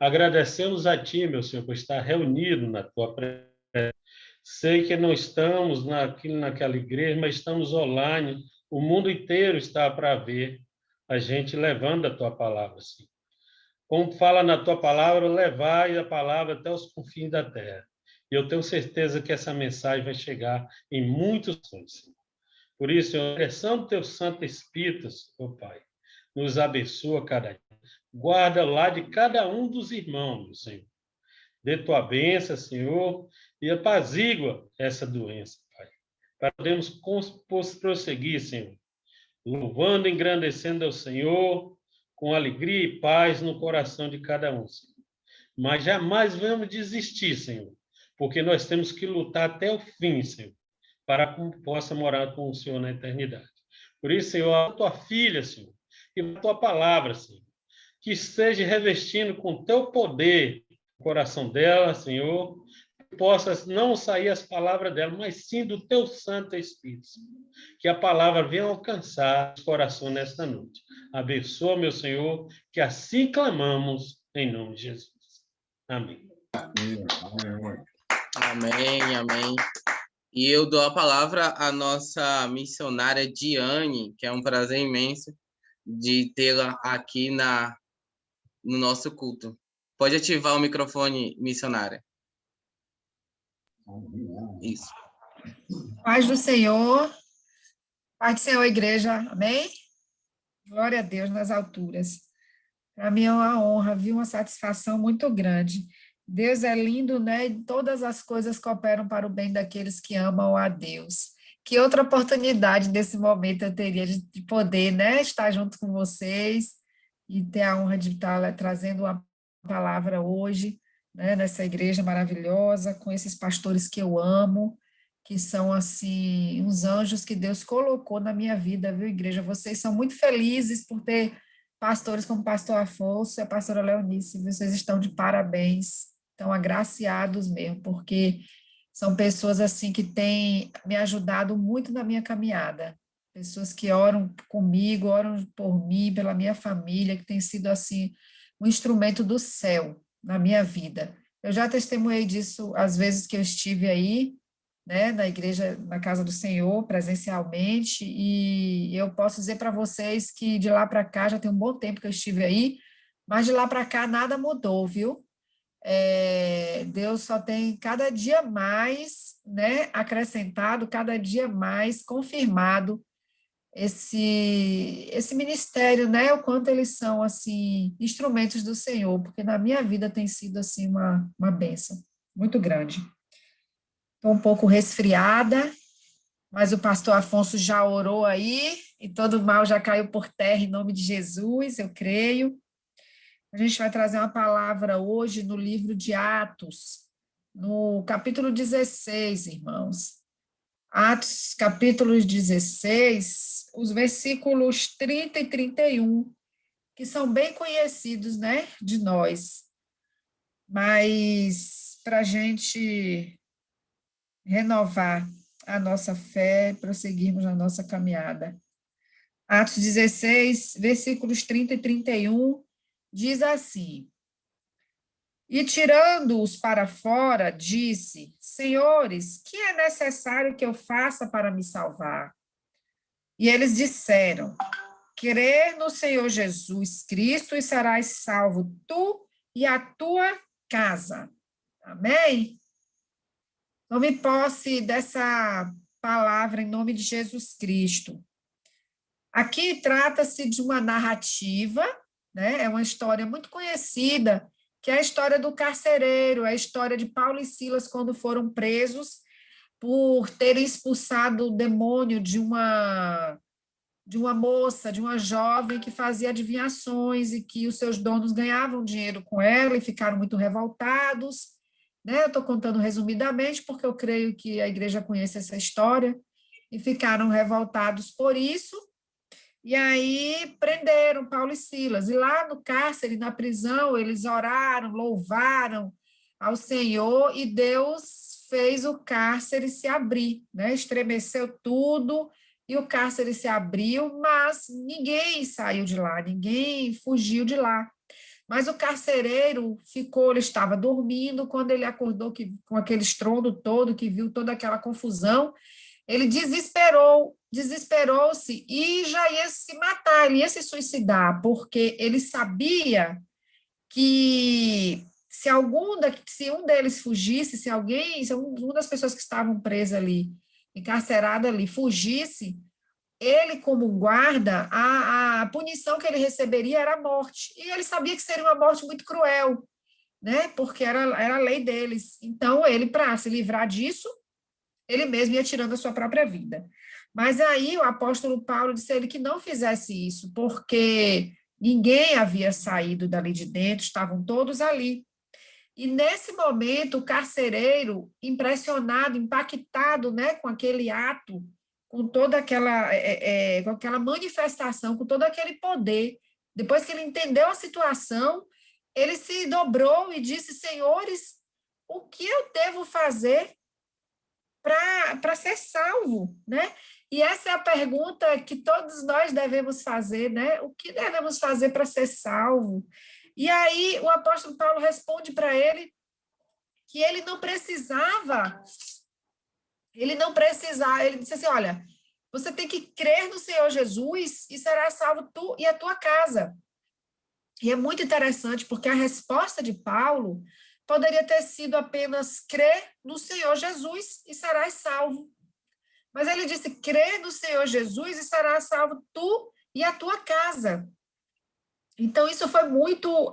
Agradecemos a Ti, meu Senhor, por estar reunido na Tua presença. Sei que não estamos naquela igreja, mas estamos online. O mundo inteiro está para ver a gente levando a Tua palavra, Senhor. Como fala na Tua palavra, levai a palavra até os confins da terra. E eu tenho certeza que essa mensagem vai chegar em muitos sonhos, Senhor. Por isso, Senhor, a direção do Teu Santo Espírito, Senhor Pai, nos abençoa cada dia. Guarda lá de cada um dos irmãos, meu Senhor. Dê Tua bênção, Senhor, e apazigua essa doença, Pai. Para podermos prosseguir, Senhor, louvando e engrandecendo ao Senhor, com alegria e paz no coração de cada um, Senhor. Mas jamais vamos desistir, Senhor, porque nós temos que lutar até o fim, Senhor, para que possa morar com o Senhor na eternidade. Por isso, Senhor, a Tua filha, Senhor, e a Tua palavra, Senhor, que esteja revestindo com o Teu poder o coração dela, Senhor, que possa não sair as palavras dela, mas sim do Teu Santo Espírito, Senhor. Que a palavra venha alcançar os corações nesta noite. Abençoa, meu Senhor, que assim clamamos em nome de Jesus. Amém. Amém, amém. E eu dou a palavra à nossa missionária Diane, que é um prazer imenso de tê-la aqui no nosso culto. Pode ativar o microfone, missionária. Isso. Paz do Senhor. Paz do Senhor, igreja. Amém? Glória a Deus nas alturas. Para mim é uma honra, viu? Uma satisfação muito grande. Deus é lindo, né? E todas as coisas cooperam para o bem daqueles que amam a Deus. Que outra oportunidade desse momento eu teria de poder, né, estar junto com vocês, e ter a honra de estar trazendo uma palavra hoje, né, nessa igreja maravilhosa, com esses pastores que eu amo, que são, assim, uns anjos que Deus colocou na minha vida, viu, igreja? Vocês são muito felizes por ter pastores como o pastor Afonso e a pastora Leonice, vocês estão de parabéns, estão agraciados mesmo, porque são pessoas, assim, que têm me ajudado muito na minha caminhada, pessoas que oram comigo, oram por mim, pela minha família, que tem sido, assim, um instrumento do céu na minha vida. Eu já testemunhei disso às vezes que eu estive aí, né, na igreja, na casa do Senhor, presencialmente, e eu posso dizer para vocês que de lá para cá, já tem um bom tempo que eu estive aí, mas de lá para cá nada mudou, viu? Deus só tem cada dia mais, né, acrescentado, cada dia mais confirmado esse ministério, né, o quanto eles são, assim, instrumentos do Senhor, porque na minha vida tem sido, assim, uma bênção muito grande. Estou um pouco resfriada, mas o pastor Afonso já orou aí, e todo mal já caiu por terra em nome de Jesus, eu creio. A gente vai trazer uma palavra hoje no livro de Atos, no capítulo 16, irmãos. Atos, capítulo 16, os versículos 30 e 31, que são bem conhecidos, né, de nós, mas para a gente renovar a nossa fé, prosseguirmos na nossa caminhada. Atos 16, versículos 30 e 31, diz assim: E tirando-os para fora, disse: Senhores, que é necessário que eu faça para me salvar? E eles disseram: Crer no Senhor Jesus Cristo e serás salvo tu e a tua casa. Amém? Tome posse dessa palavra em nome de Jesus Cristo. Aqui trata-se de uma narrativa, né? É uma história muito conhecida, que é a história do carcereiro, a história de Paulo e Silas quando foram presos por terem expulsado o demônio de uma moça, de uma jovem que fazia adivinhações e que os seus donos ganhavam dinheiro com ela e ficaram muito revoltados, né? Eu estou contando resumidamente porque eu creio que a igreja conhece essa história, e ficaram revoltados por isso, e aí prenderam Paulo e Silas, e lá no cárcere, na prisão, eles oraram, louvaram ao Senhor, e Deus fez o cárcere se abrir, né? Estremeceu tudo, e o cárcere se abriu, mas ninguém saiu de lá, ninguém fugiu de lá. Mas o carcereiro ficou, ele estava dormindo, quando ele acordou com aquele estrondo todo, que viu toda aquela confusão, ele desesperou-se e já ia se matar, ele ia se suicidar, porque ele sabia que se um deles fugisse, se uma das pessoas que estavam presas ali, encarcerada ali, fugisse, ele, como guarda, a punição que ele receberia era a morte. E ele sabia que seria uma morte muito cruel, né? Porque era a lei deles. Então, ele, para se livrar disso, ele mesmo ia tirando a sua própria vida. Mas aí o apóstolo Paulo disse a ele que não fizesse isso, porque ninguém havia saído dali de dentro, estavam todos ali. E nesse momento, o carcereiro, impressionado, impactado, né, com aquele ato, com toda com aquela manifestação, com todo aquele poder, depois que ele entendeu a situação, ele se dobrou e disse: Senhores, o que eu devo fazer para ser salvo, né? E essa é a pergunta que todos nós devemos fazer, né? O que devemos fazer para ser salvo? E aí o apóstolo Paulo responde para ele que ele disse assim: olha, você tem que crer no Senhor Jesus e será salvo tu e a tua casa. E é muito interessante, porque a resposta de Paulo poderia ter sido apenas crer no Senhor Jesus e serás salvo. Mas ele disse: crê no Senhor Jesus e serás salvo tu e a tua casa. Então, isso foi muito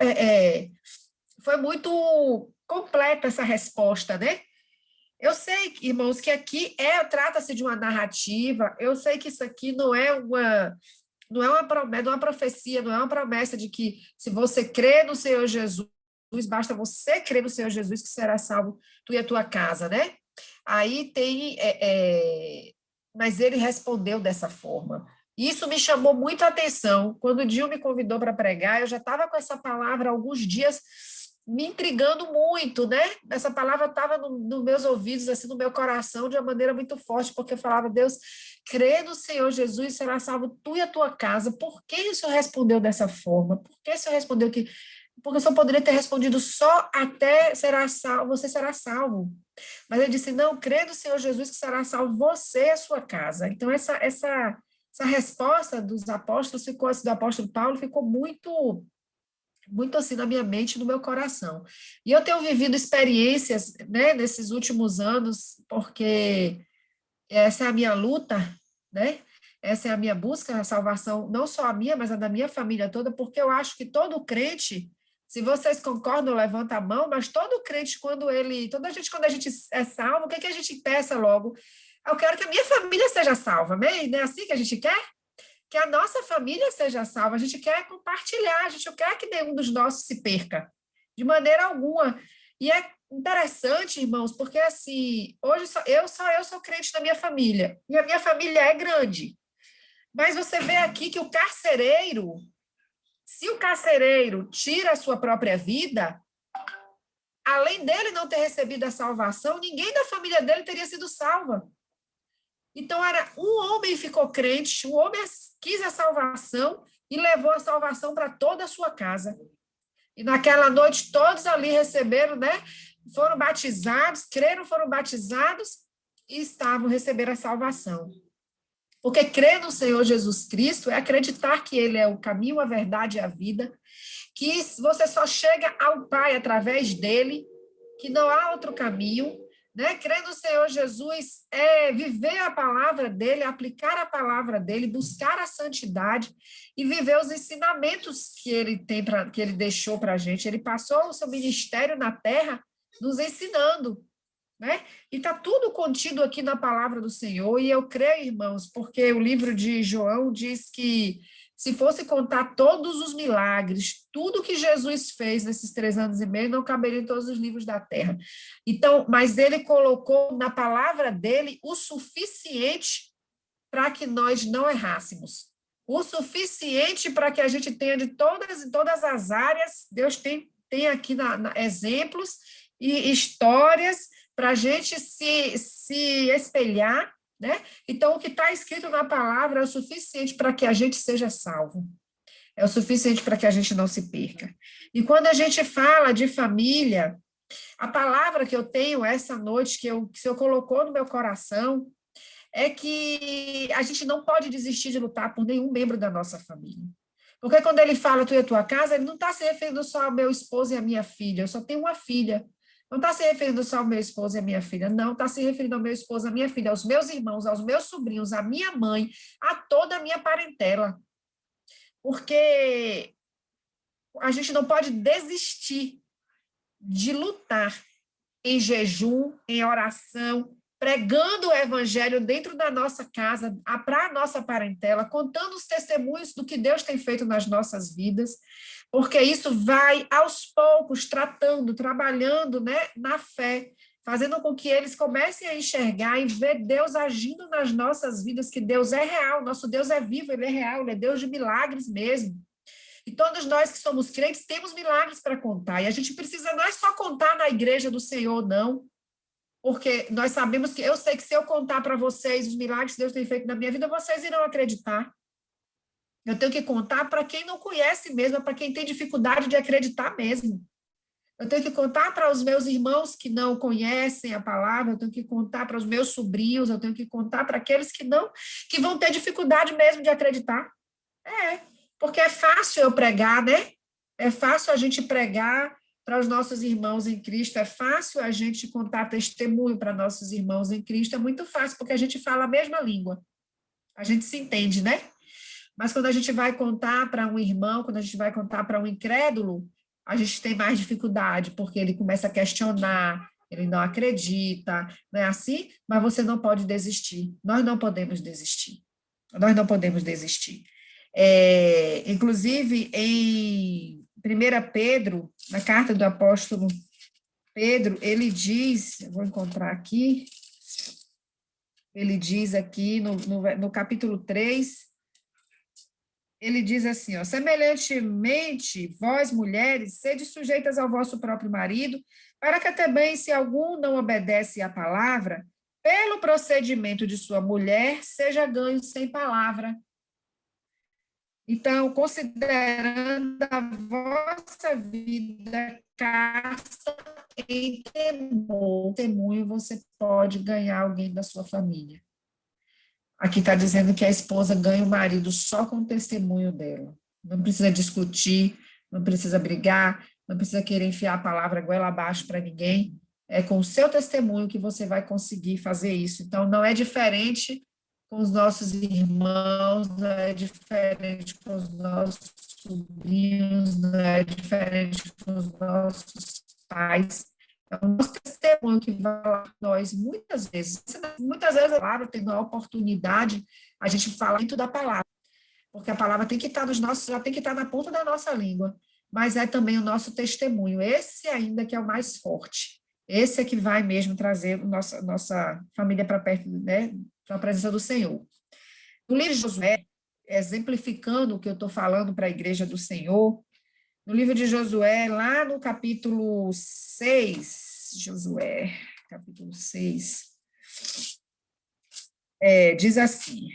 completa essa resposta, né? Eu sei, irmãos, que aqui trata-se de uma narrativa, eu sei que isso aqui não é Não é uma profecia, não é uma promessa de que se você crê no Senhor Jesus, basta você crer no Senhor Jesus que será salvo tu e a tua casa, né? Aí tem, mas ele respondeu dessa forma. Isso me chamou muito a atenção. Quando o Dio me convidou para pregar, eu já estava com essa palavra há alguns dias me intrigando muito, né? Essa palavra estava nos meus ouvidos, assim, no meu coração, de uma maneira muito forte, porque eu falava, Deus, crê no Senhor Jesus, será salvo tu e a tua casa. Por que o Senhor respondeu dessa forma? Por que o Senhor respondeu que... Porque o Senhor poderia ter respondido só até será salvo, você será salvo. Mas ele disse, não, crê no Senhor Jesus que será salvo você e a sua casa. Então, essa resposta dos apóstolos, do apóstolo Paulo, ficou muito assim na minha mente e no meu coração. E eu tenho vivido experiências, né, nesses últimos anos, porque essa é a minha luta, né? Essa é a minha busca, a salvação, não só a minha, mas a da minha família toda, porque eu acho que todo crente, se vocês concordam, levanta a mão, mas todo crente, quando a gente é salvo, o que a gente peça logo? Eu quero que a minha família seja salva, amém? Não é assim que a gente quer? Que a nossa família seja salva, a gente quer compartilhar, a gente não quer que nenhum dos nossos se perca, de maneira alguma. E é interessante, irmãos, porque assim, hoje eu sou crente da minha família, e a minha família é grande. Mas você vê aqui que se o carcereiro tira a sua própria vida, além dele não ter recebido a salvação, ninguém da família dele teria sido salva. Então, um homem ficou crente, um homem quis a salvação e levou a salvação para toda a sua casa. E naquela noite, todos ali receberam, né? Foram batizados, creram, foram batizados e receberam a salvação. Porque crer no Senhor Jesus Cristo é acreditar que Ele é o caminho, a verdade e a vida, que você só chega ao Pai através dEle, que não há outro caminho, né? Crer no Senhor Jesus é viver a palavra dEle, aplicar a palavra dEle, buscar a santidade e viver os ensinamentos que Ele deixou para a gente. Ele passou o seu ministério na terra nos ensinando, né? E está tudo contido aqui na palavra do Senhor, e eu creio, irmãos, porque o livro de João diz que se fosse contar todos os milagres, tudo que Jesus fez nesses 3 anos e meio, não caberia em todos os livros da terra. Então, mas ele colocou na palavra dele o suficiente para que nós não errássemos. O suficiente para que a gente tenha de todas as áreas, Deus tem aqui exemplos e histórias para a gente se espelhar, né? Então, o que está escrito na palavra é o suficiente para que a gente seja salvo. É o suficiente para que a gente não se perca. E quando a gente fala de família, a palavra que eu tenho essa noite, que o Senhor colocou no meu coração, é que a gente não pode desistir de lutar por nenhum membro da nossa família. Porque quando ele fala tu e a tua casa, ele não está se referindo só ao meu esposo e à minha filha. Eu só tenho uma filha. Não está se referindo só ao meu esposo e à minha filha, não, está se referindo ao meu esposo, à minha filha, aos meus irmãos, aos meus sobrinhos, à minha mãe, a toda a minha parentela. Porque a gente não pode desistir de lutar em jejum, em oração, pregando o evangelho dentro da nossa casa, para a nossa parentela, contando os testemunhos do que Deus tem feito nas nossas vidas, porque isso vai, aos poucos, trabalhando, né, na fé, fazendo com que eles comecem a enxergar e ver Deus agindo nas nossas vidas, que Deus é real, nosso Deus é vivo, Ele é real, Ele é Deus de milagres mesmo. E todos nós que somos crentes temos milagres para contar, e a gente precisa não é só contar na igreja do Senhor, não, porque nós sabemos que, eu sei que se eu contar para vocês os milagres que Deus tem feito na minha vida, vocês irão acreditar. Eu tenho que contar para quem não conhece mesmo, para quem tem dificuldade de acreditar mesmo. Eu tenho que contar para os meus irmãos que não conhecem a palavra, eu tenho que contar para os meus sobrinhos, eu tenho que contar para aqueles que vão ter dificuldade mesmo de acreditar. Porque é fácil eu pregar, né? É fácil a gente pregar para os nossos irmãos em Cristo, é fácil a gente contar testemunho para nossos irmãos em Cristo, é muito fácil, porque a gente fala a mesma língua. A gente se entende, né? Mas quando a gente vai contar para um irmão, quando a gente vai contar para um incrédulo, a gente tem mais dificuldade, porque ele começa a questionar, ele não acredita, não é assim? Mas você não pode desistir. Nós não podemos desistir. Nós não podemos desistir. Inclusive, em 1 Pedro, na carta do apóstolo Pedro, ele diz, eu vou encontrar aqui, ele diz aqui no capítulo 3, ele diz assim, ó, semelhantemente, vós, mulheres, sede sujeitas ao vosso próprio marido, para que também, se algum não obedece à palavra, pelo procedimento de sua mulher, seja ganho sem palavra. Então, considerando a vossa vida casta em temor, testemunho, você pode ganhar alguém da sua família. Aqui está dizendo que a esposa ganha o marido só com o testemunho dela. Não precisa discutir, não precisa brigar, não precisa querer enfiar a palavra goela abaixo para ninguém. É com o seu testemunho que você vai conseguir fazer isso. Então, não é diferente com os nossos irmãos, não é diferente com os nossos sobrinhos, não é diferente com os nossos pais. É o nosso testemunho que vai lá nós, muitas vezes, claro, tendo a oportunidade, a gente fala muito da palavra, porque a palavra tem que estar já tem que estar na ponta da nossa língua, mas é também o nosso testemunho, esse ainda que é o mais forte, esse é que vai mesmo trazer nossa família para perto, né, para a presença do Senhor. No livro de Josué, exemplificando o que eu estou falando para a igreja do Senhor, no livro de Josué, lá no capítulo 6, Josué, capítulo 6, diz assim,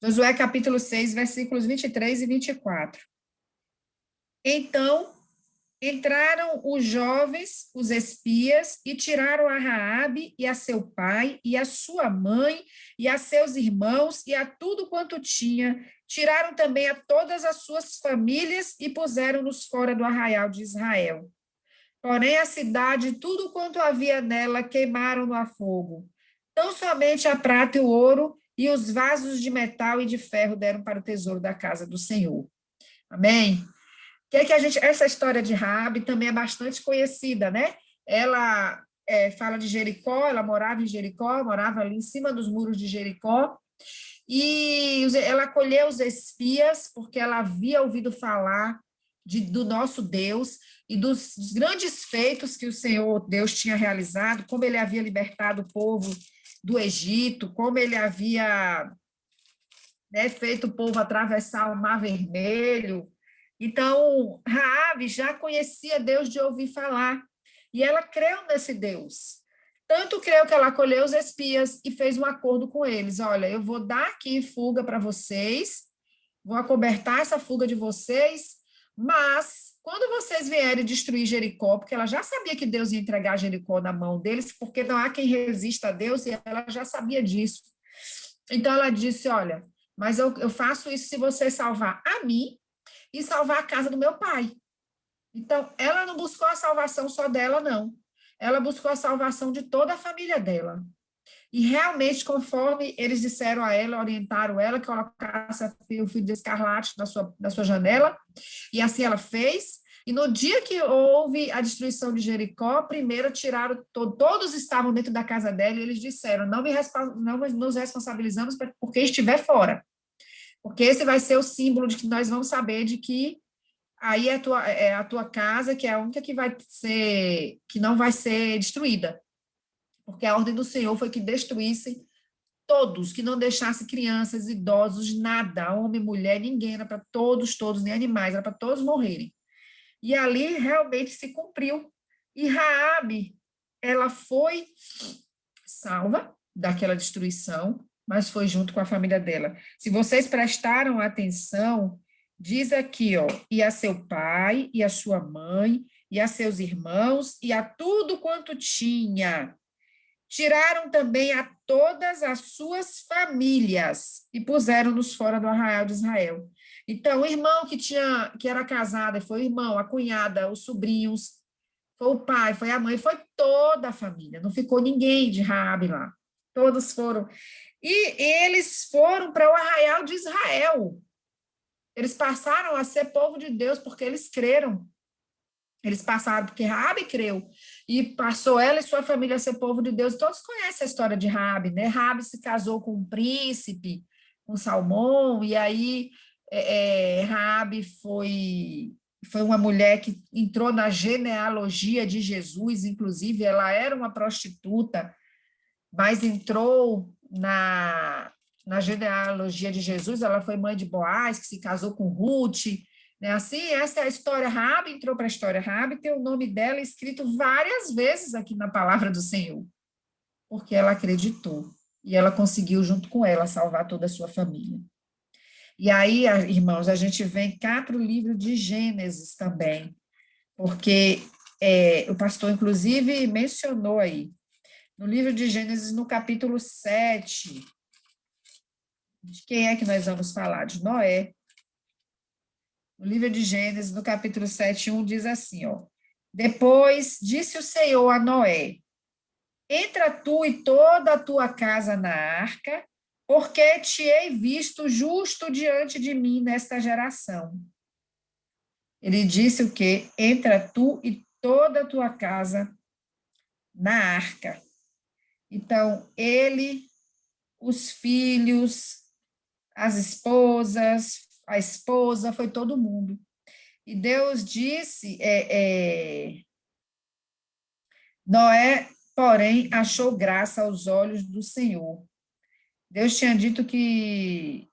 Josué capítulo 6, versículos 23 e 24. Então, entraram os jovens, os espias, e tiraram a Raabe e a seu pai, e a sua mãe, e a seus irmãos, e a tudo quanto tinha. Tiraram também a todas as suas famílias e puseram-nos fora do arraial de Israel. Porém, a cidade e tudo quanto havia nela queimaram-no a fogo. Tão somente a prata e o ouro e os vasos de metal e de ferro deram para o tesouro da casa do Senhor. Amém? Essa história de Raabe também é bastante conhecida, né? Ela fala de Jericó, ela morava em Jericó, morava ali em cima dos muros de Jericó, e ela acolheu os espias, porque ela havia ouvido falar do nosso Deus e dos grandes feitos que o Senhor Deus tinha realizado, como ele havia libertado o povo do Egito, como ele havia, né, feito o povo atravessar o Mar Vermelho. Então, Raabe já conhecia Deus de ouvir falar, e ela creu nesse Deus. Tanto creu que ela acolheu os espias e fez um acordo com eles. Olha, eu vou dar aqui fuga para vocês, vou acobertar essa fuga de vocês, mas quando vocês vierem destruir Jericó, porque ela já sabia que Deus ia entregar Jericó na mão deles, porque não há quem resista a Deus, e ela já sabia disso. Então, ela disse, olha, mas eu faço isso se você salvar a mim e salvar a casa do meu pai. Então, ela não buscou a salvação só dela, não. Ela buscou a salvação de toda a família dela. E realmente, conforme eles disseram a ela, orientaram ela, que colocasse o filho de escarlate na sua janela, e assim ela fez. E no dia que houve a destruição de Jericó, primeiro tiraram, todos estavam dentro da casa dela, e eles disseram, não nos responsabilizamos por quem estiver fora, porque esse vai ser o símbolo de que nós vamos saber de que aí é a tua casa, que é a única que não vai ser destruída. Porque a ordem do Senhor foi que destruíssem todos, que não deixasse crianças, idosos, nada, homem, mulher, ninguém, era para todos, nem animais, era para todos morrerem. E ali realmente se cumpriu. E Raabe, ela foi salva daquela destruição, mas foi junto com a família dela. Se vocês prestaram atenção, diz aqui, ó, e a seu pai, e a sua mãe, e a seus irmãos, e a tudo quanto tinha. Tiraram também a todas as suas famílias e puseram-nos fora do arraial de Israel. Então, o irmão que era casado, foi o irmão, a cunhada, os sobrinhos, foi o pai, foi a mãe, foi toda a família, não ficou ninguém de Raabe lá. Todos foram. E eles foram para o arraial de Israel. Eles passaram a ser povo de Deus porque eles creram. Eles passaram porque Raabe creu e passou ela e sua família a ser povo de Deus. Todos conhecem a história de Raabe, né? Raabe se casou com um príncipe com Salmão, e aí Raabe foi uma mulher que entrou na genealogia de Jesus, inclusive ela era uma prostituta, mas entrou na genealogia de Jesus. Ela foi mãe de Boaz, que se casou com Ruth, né? Assim, essa é a história. Raabe entrou para a história. Raabe tem o nome dela escrito várias vezes aqui na palavra do Senhor, porque ela acreditou, e ela conseguiu, junto com ela, salvar toda a sua família. E aí, irmãos, a gente vem cá para o livro de Gênesis também, porque o pastor, inclusive, mencionou aí, no livro de Gênesis, no capítulo 7, de quem é que nós vamos falar? De Noé. No livro de Gênesis, no capítulo 7, 1, diz assim, ó: depois disse o Senhor a Noé: entra tu e toda a tua casa na arca, porque te hei visto justo diante de mim nesta geração. Ele disse o quê? Entra tu e toda a tua casa na arca. Então, ele, os filhos, as esposas, a esposa, foi todo mundo. E Deus disse, Noé, porém, achou graça aos olhos do Senhor. Deus tinha dito que,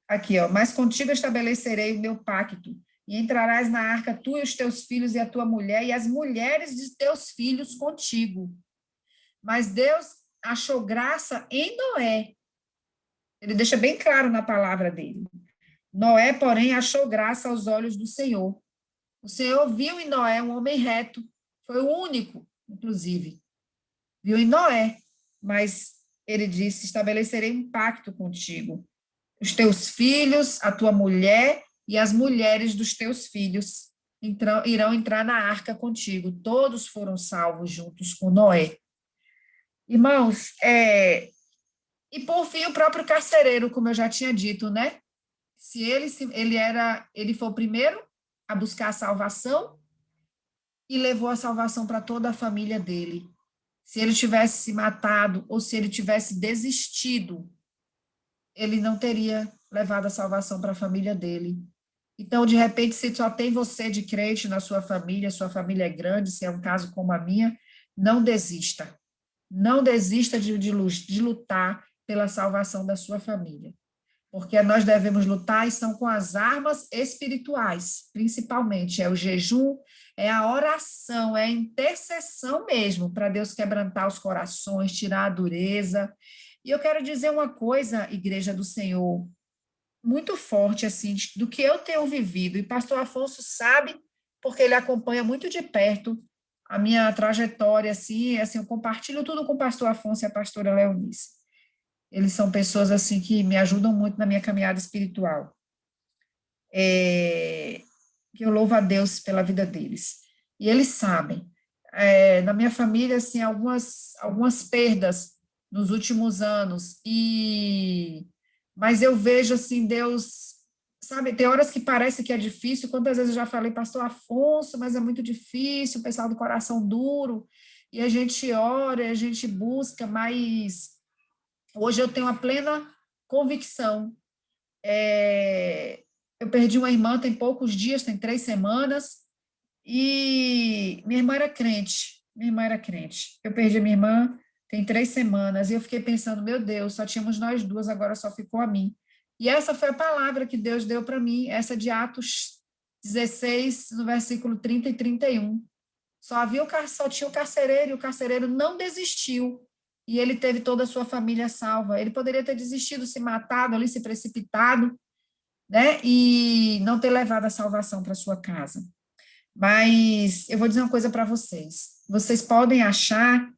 aqui, ó, mas contigo estabelecerei o meu pacto, e entrarás na arca tu e os teus filhos e a tua mulher e as mulheres de teus filhos contigo. Mas Deus achou graça em Noé. Ele deixa bem claro na palavra dele. Noé, porém, achou graça aos olhos do Senhor. O Senhor viu em Noé um homem reto. Foi o único, inclusive. Viu em Noé, mas ele disse: estabelecerei um pacto contigo. Os teus filhos, a tua mulher e as mulheres dos teus filhos irão entrar na arca contigo. Todos foram salvos juntos com Noé. Irmãos, e por fim o próprio carcereiro, como eu já tinha dito, né? Se ele foi o primeiro a buscar a salvação e levou a salvação para toda a família dele. Se ele tivesse se matado ou se ele tivesse desistido, ele não teria levado a salvação para a família dele. Então, de repente, se só tem você de crente na sua família é grande, se é um caso como a minha, não desista. Não desista de lutar pela salvação da sua família. Porque nós devemos lutar e são com as armas espirituais, principalmente. É o jejum, é a oração, é a intercessão mesmo, para Deus quebrantar os corações, tirar a dureza. E eu quero dizer uma coisa, Igreja do Senhor, muito forte, assim, do que eu tenho vivido, e pastor Afonso sabe, porque ele acompanha muito de perto a minha trajetória, assim, eu compartilho tudo com o pastor Afonso e a pastora Leonice. Eles são pessoas, assim, que me ajudam muito na minha caminhada espiritual. Que eu louvo a Deus pela vida deles. E eles sabem. Na minha família, assim, algumas perdas nos últimos anos, mas eu vejo, assim, Deus, sabe, tem horas que parece que é difícil. Quantas vezes eu já falei, pastor Afonso, mas é muito difícil, o pessoal do coração duro, e a gente ora, a gente busca, mas hoje eu tenho a plena convicção. Eu perdi uma irmã tem poucos dias, tem 3 semanas, e minha irmã era crente, eu perdi a minha irmã tem 3 semanas, e eu fiquei pensando, meu Deus, só tínhamos nós duas, agora só ficou a mim. E essa foi a palavra que Deus deu para mim, essa de Atos 16, no versículo 30 e 31. Só tinha o carcereiro, e o carcereiro não desistiu, e ele teve toda a sua família salva. Ele poderia ter desistido, se matado ali, se precipitado, né, e não ter levado a salvação para sua casa. Mas eu vou dizer uma coisa para vocês. Vocês podem achar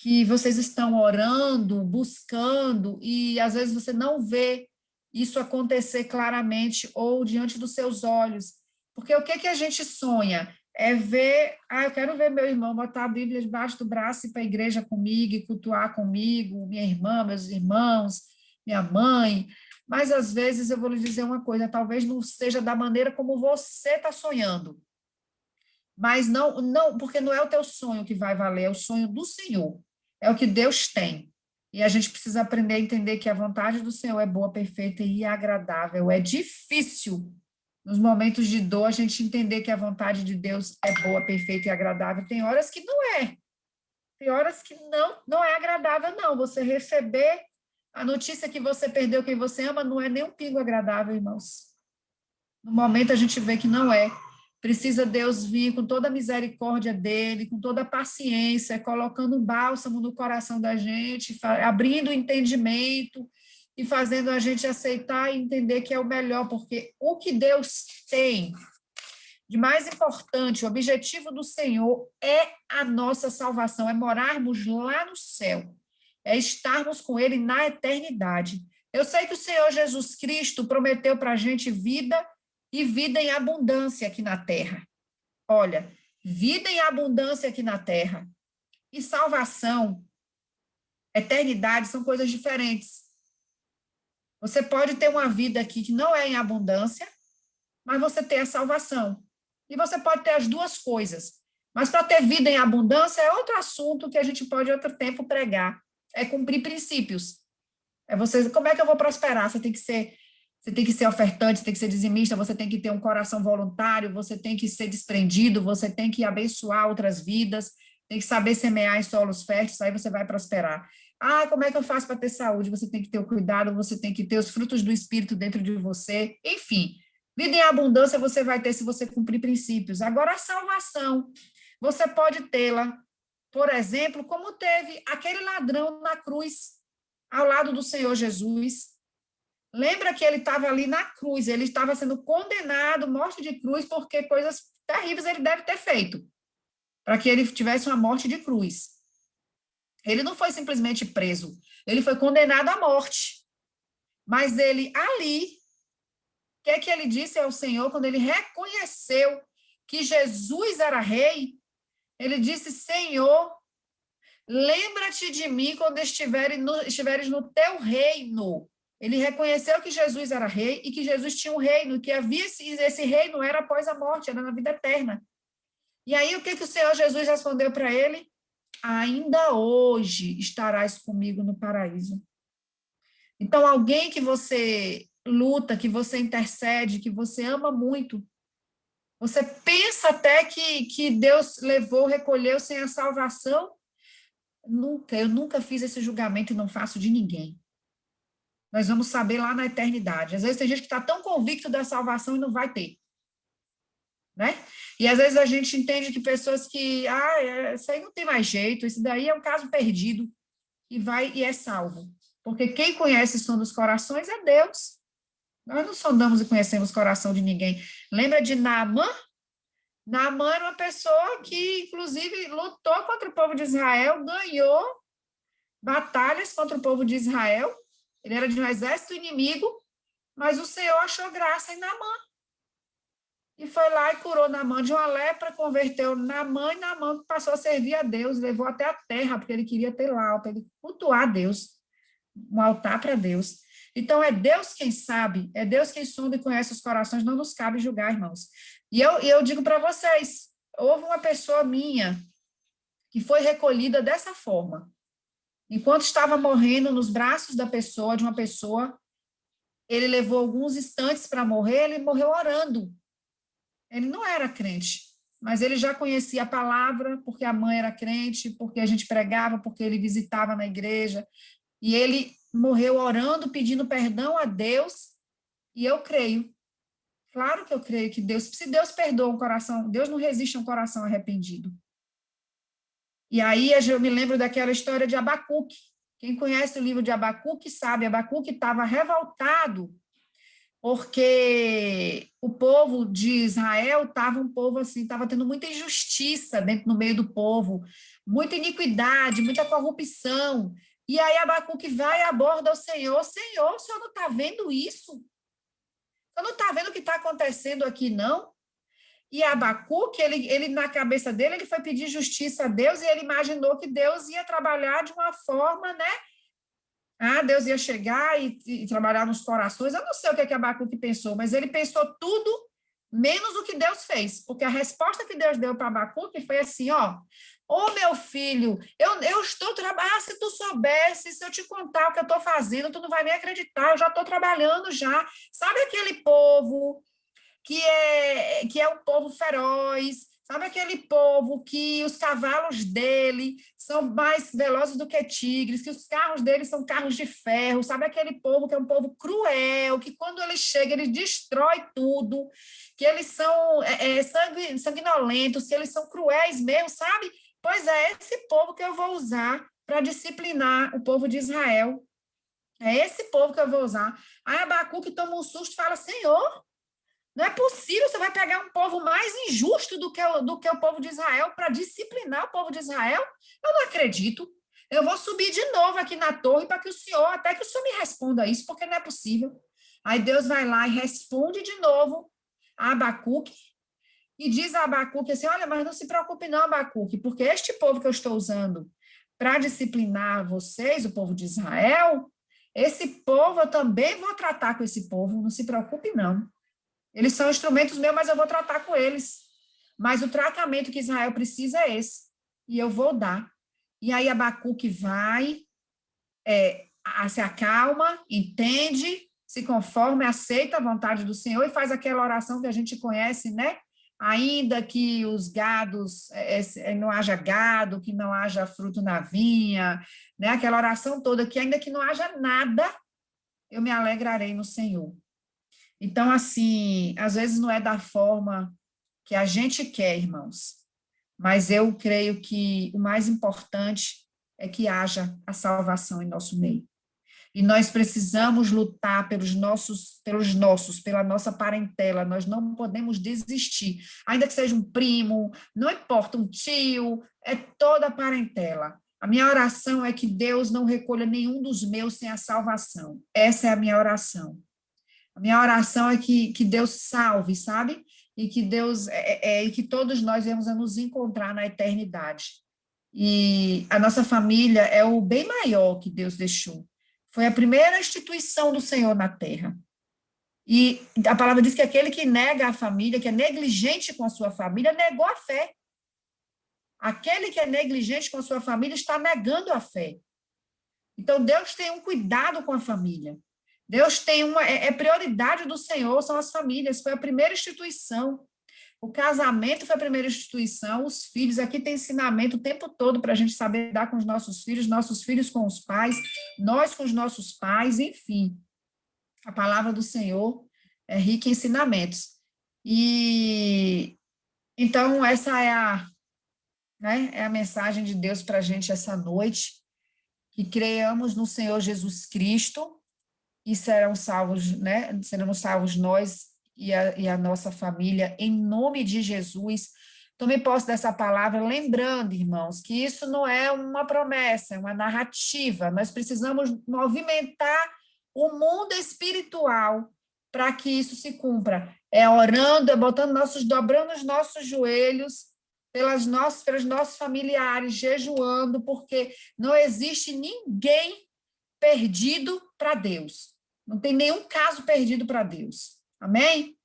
que vocês estão orando, buscando, e às vezes você não vê isso acontecer claramente ou diante dos seus olhos. Porque o que a gente sonha? É ver, eu quero ver meu irmão botar a Bíblia debaixo do braço e ir para a igreja comigo, e cultuar comigo, minha irmã, meus irmãos, minha mãe. Mas, às vezes, eu vou lhe dizer uma coisa, talvez não seja da maneira como você está sonhando. Mas não, porque não é o teu sonho que vai valer, é o sonho do Senhor. É o que Deus tem. E a gente precisa aprender a entender que a vontade do Senhor é boa, perfeita e agradável. É difícil, nos momentos de dor, a gente entender que a vontade de Deus é boa, perfeita e agradável. Tem horas que não é. Tem horas que não é agradável, não. Você receber a notícia que você perdeu quem você ama não é nem um pingo agradável, irmãos. No momento a gente vê que não é. Precisa Deus vir com toda a misericórdia dele, com toda a paciência, colocando um bálsamo no coração da gente, abrindo o entendimento e fazendo a gente aceitar e entender que é o melhor, porque o que Deus tem de mais importante, o objetivo do Senhor é a nossa salvação, é morarmos lá no céu, é estarmos com Ele na eternidade. Eu sei que o Senhor Jesus Cristo prometeu para a gente vida e vida em abundância aqui na terra. Olha, vida em abundância aqui na terra e salvação, eternidade, são coisas diferentes. Você pode ter uma vida aqui que não é em abundância, mas você tem a salvação. E você pode ter as duas coisas. Mas para ter vida em abundância é outro assunto que a gente pode, outro tempo, pregar. É cumprir princípios. É você, como é que eu vou prosperar? Você tem que ser ofertante, você tem que ser dizimista, você tem que ter um coração voluntário, você tem que ser desprendido, você tem que abençoar outras vidas, tem que saber semear em solos férteis, aí você vai prosperar. Ah, como é que eu faço para ter saúde? Você tem que ter o cuidado, você tem que ter os frutos do Espírito dentro de você, enfim. Vida em abundância você vai ter se você cumprir princípios. Agora, a salvação, você pode tê-la, por exemplo, como teve aquele ladrão na cruz, ao lado do Senhor Jesus. Lembra que ele estava ali na cruz, ele estava sendo condenado, morte de cruz, porque coisas terríveis ele deve ter feito, para que ele tivesse uma morte de cruz. Ele não foi simplesmente preso, ele foi condenado à morte. Mas ele ali, o que é que ele disse ao Senhor quando ele reconheceu que Jesus era rei? Ele disse: Senhor, lembra-te de mim quando estiveres no teu reino. Ele reconheceu que Jesus era rei e que Jesus tinha um reino, que havia esse reino era após a morte, era na vida eterna. E aí o que o Senhor Jesus respondeu para ele? Ainda hoje estarás comigo no paraíso. Então, alguém que você luta, que você intercede, que você ama muito, você pensa até que Deus levou, recolheu sem a salvação? Eu nunca fiz esse julgamento e não faço de ninguém. Nós vamos saber lá na eternidade. Às vezes tem gente que está tão convicto da salvação e não vai ter. Né? E às vezes a gente entende que pessoas que, isso aí não tem mais jeito, isso daí é um caso perdido, e vai e é salvo. Porque quem conhece o som dos corações é Deus. Nós não sondamos e conhecemos o coração de ninguém. Lembra de Naamã? Naamã era uma pessoa que, inclusive, lutou contra o povo de Israel, ganhou batalhas contra o povo de Israel. Ele era de um exército inimigo, mas o Senhor achou graça em Naamã. E foi lá e curou Naamã de uma lepra, converteu Naamã, e Naamã passou a servir a Deus, levou até a terra, porque ele queria ter lá, para ele cultuar a Deus, um altar para Deus. Então, é Deus quem sabe, é Deus quem sonda e conhece os corações, não nos cabe julgar, irmãos. E eu digo para vocês, houve uma pessoa minha que foi recolhida dessa forma. Enquanto estava morrendo nos braços de uma pessoa, ele levou alguns instantes para morrer, ele morreu orando. Ele não era crente, mas ele já conhecia a palavra, porque a mãe era crente, porque a gente pregava, porque ele visitava na igreja, e ele morreu orando, pedindo perdão a Deus, e eu creio, claro que eu creio que Deus, se Deus perdoa um coração, Deus não resiste a um coração arrependido. E aí eu me lembro daquela história de Abacuque. Quem conhece o livro de Abacuque sabe, Abacuque estava revoltado porque o povo de Israel estava um povo assim, estava tendo muita injustiça no meio do povo, muita iniquidade, muita corrupção. E aí Abacuque vai e aborda o Senhor: Senhor, o Senhor não está vendo isso? O Senhor não está vendo o que está acontecendo aqui, não? E Abacuque, ele na cabeça dele, ele foi pedir justiça a Deus e ele imaginou que Deus ia trabalhar de uma forma, né? Deus ia chegar e trabalhar nos corações. Eu não sei o que Abacuque pensou, mas ele pensou tudo menos o que Deus fez, porque a resposta que Deus deu para Abacuque foi assim, ó, ô meu filho, eu estou trabalhando, se tu soubesse, se eu te contar o que eu estou fazendo, tu não vai nem acreditar, eu já estou trabalhando já. Sabe aquele povo que é um povo feroz, sabe aquele povo que os cavalos dele são mais velozes do que tigres, que os carros dele são carros de ferro, sabe aquele povo que é um povo cruel, que quando ele chega, ele destrói tudo, que eles são sanguinolentos, que eles são cruéis mesmo, sabe? Pois é esse povo que eu vou usar para disciplinar o povo de Israel. É esse povo que eu vou usar. Aí Abacuque toma um susto e fala, Senhor, não é possível, você vai pegar um povo mais injusto do que o povo de Israel para disciplinar o povo de Israel? Eu não acredito. Eu vou subir de novo aqui na torre para que o senhor, até que o senhor me responda isso, porque não é possível. Aí Deus vai lá e responde de novo a Abacuque e diz a Abacuque assim, olha, mas não se preocupe não, Abacuque, porque este povo que eu estou usando para disciplinar vocês, o povo de Israel, esse povo eu também vou tratar com esse povo, não se preocupe não. Eles são instrumentos meus, mas eu vou tratar com eles. Mas o tratamento que Israel precisa é esse. E eu vou dar. E aí Abacuque vai, se acalma, entende, se conforma, aceita a vontade do Senhor e faz aquela oração que a gente conhece, né? Ainda que os gados, não haja gado, que não haja fruto na vinha, né? Aquela oração toda, que ainda que não haja nada, eu me alegrarei no Senhor. Então, assim, às vezes não é da forma que a gente quer, irmãos, mas eu creio que o mais importante é que haja a salvação em nosso meio. E nós precisamos lutar pela nossa parentela, nós não podemos desistir, ainda que seja um primo, não importa, um tio, é toda a parentela. A minha oração é que Deus não recolha nenhum dos meus sem a salvação. Essa é a minha oração. A minha oração é que Deus salve, sabe? E que Deus e que todos nós venhamos a nos encontrar na eternidade. E a nossa família é o bem maior que Deus deixou. Foi a primeira instituição do Senhor na terra. E a palavra diz que aquele que nega a família, que é negligente com a sua família, negou a fé. Aquele que é negligente com a sua família está negando a fé. Então, Deus tem um cuidado com a família. Deus tem prioridade do Senhor, são as famílias, foi a primeira instituição. O casamento foi a primeira instituição, os filhos, aqui tem ensinamento o tempo todo para a gente saber lidar com os nossos filhos com os pais, nós com os nossos pais, enfim. A palavra do Senhor é rica em ensinamentos. E, então, essa é a mensagem de Deus para a gente essa noite, que creiamos no Senhor Jesus Cristo, e seremos salvos nós e a nossa família, em nome de Jesus. Tomem posse dessa palavra, lembrando, irmãos, que isso não é uma promessa, é uma narrativa. Nós precisamos movimentar o mundo espiritual para que isso se cumpra. É orando, dobrando os nossos joelhos pelos nossos familiares, jejuando, porque não existe ninguém perdido para Deus. Não tem nenhum caso perdido para Deus. Amém?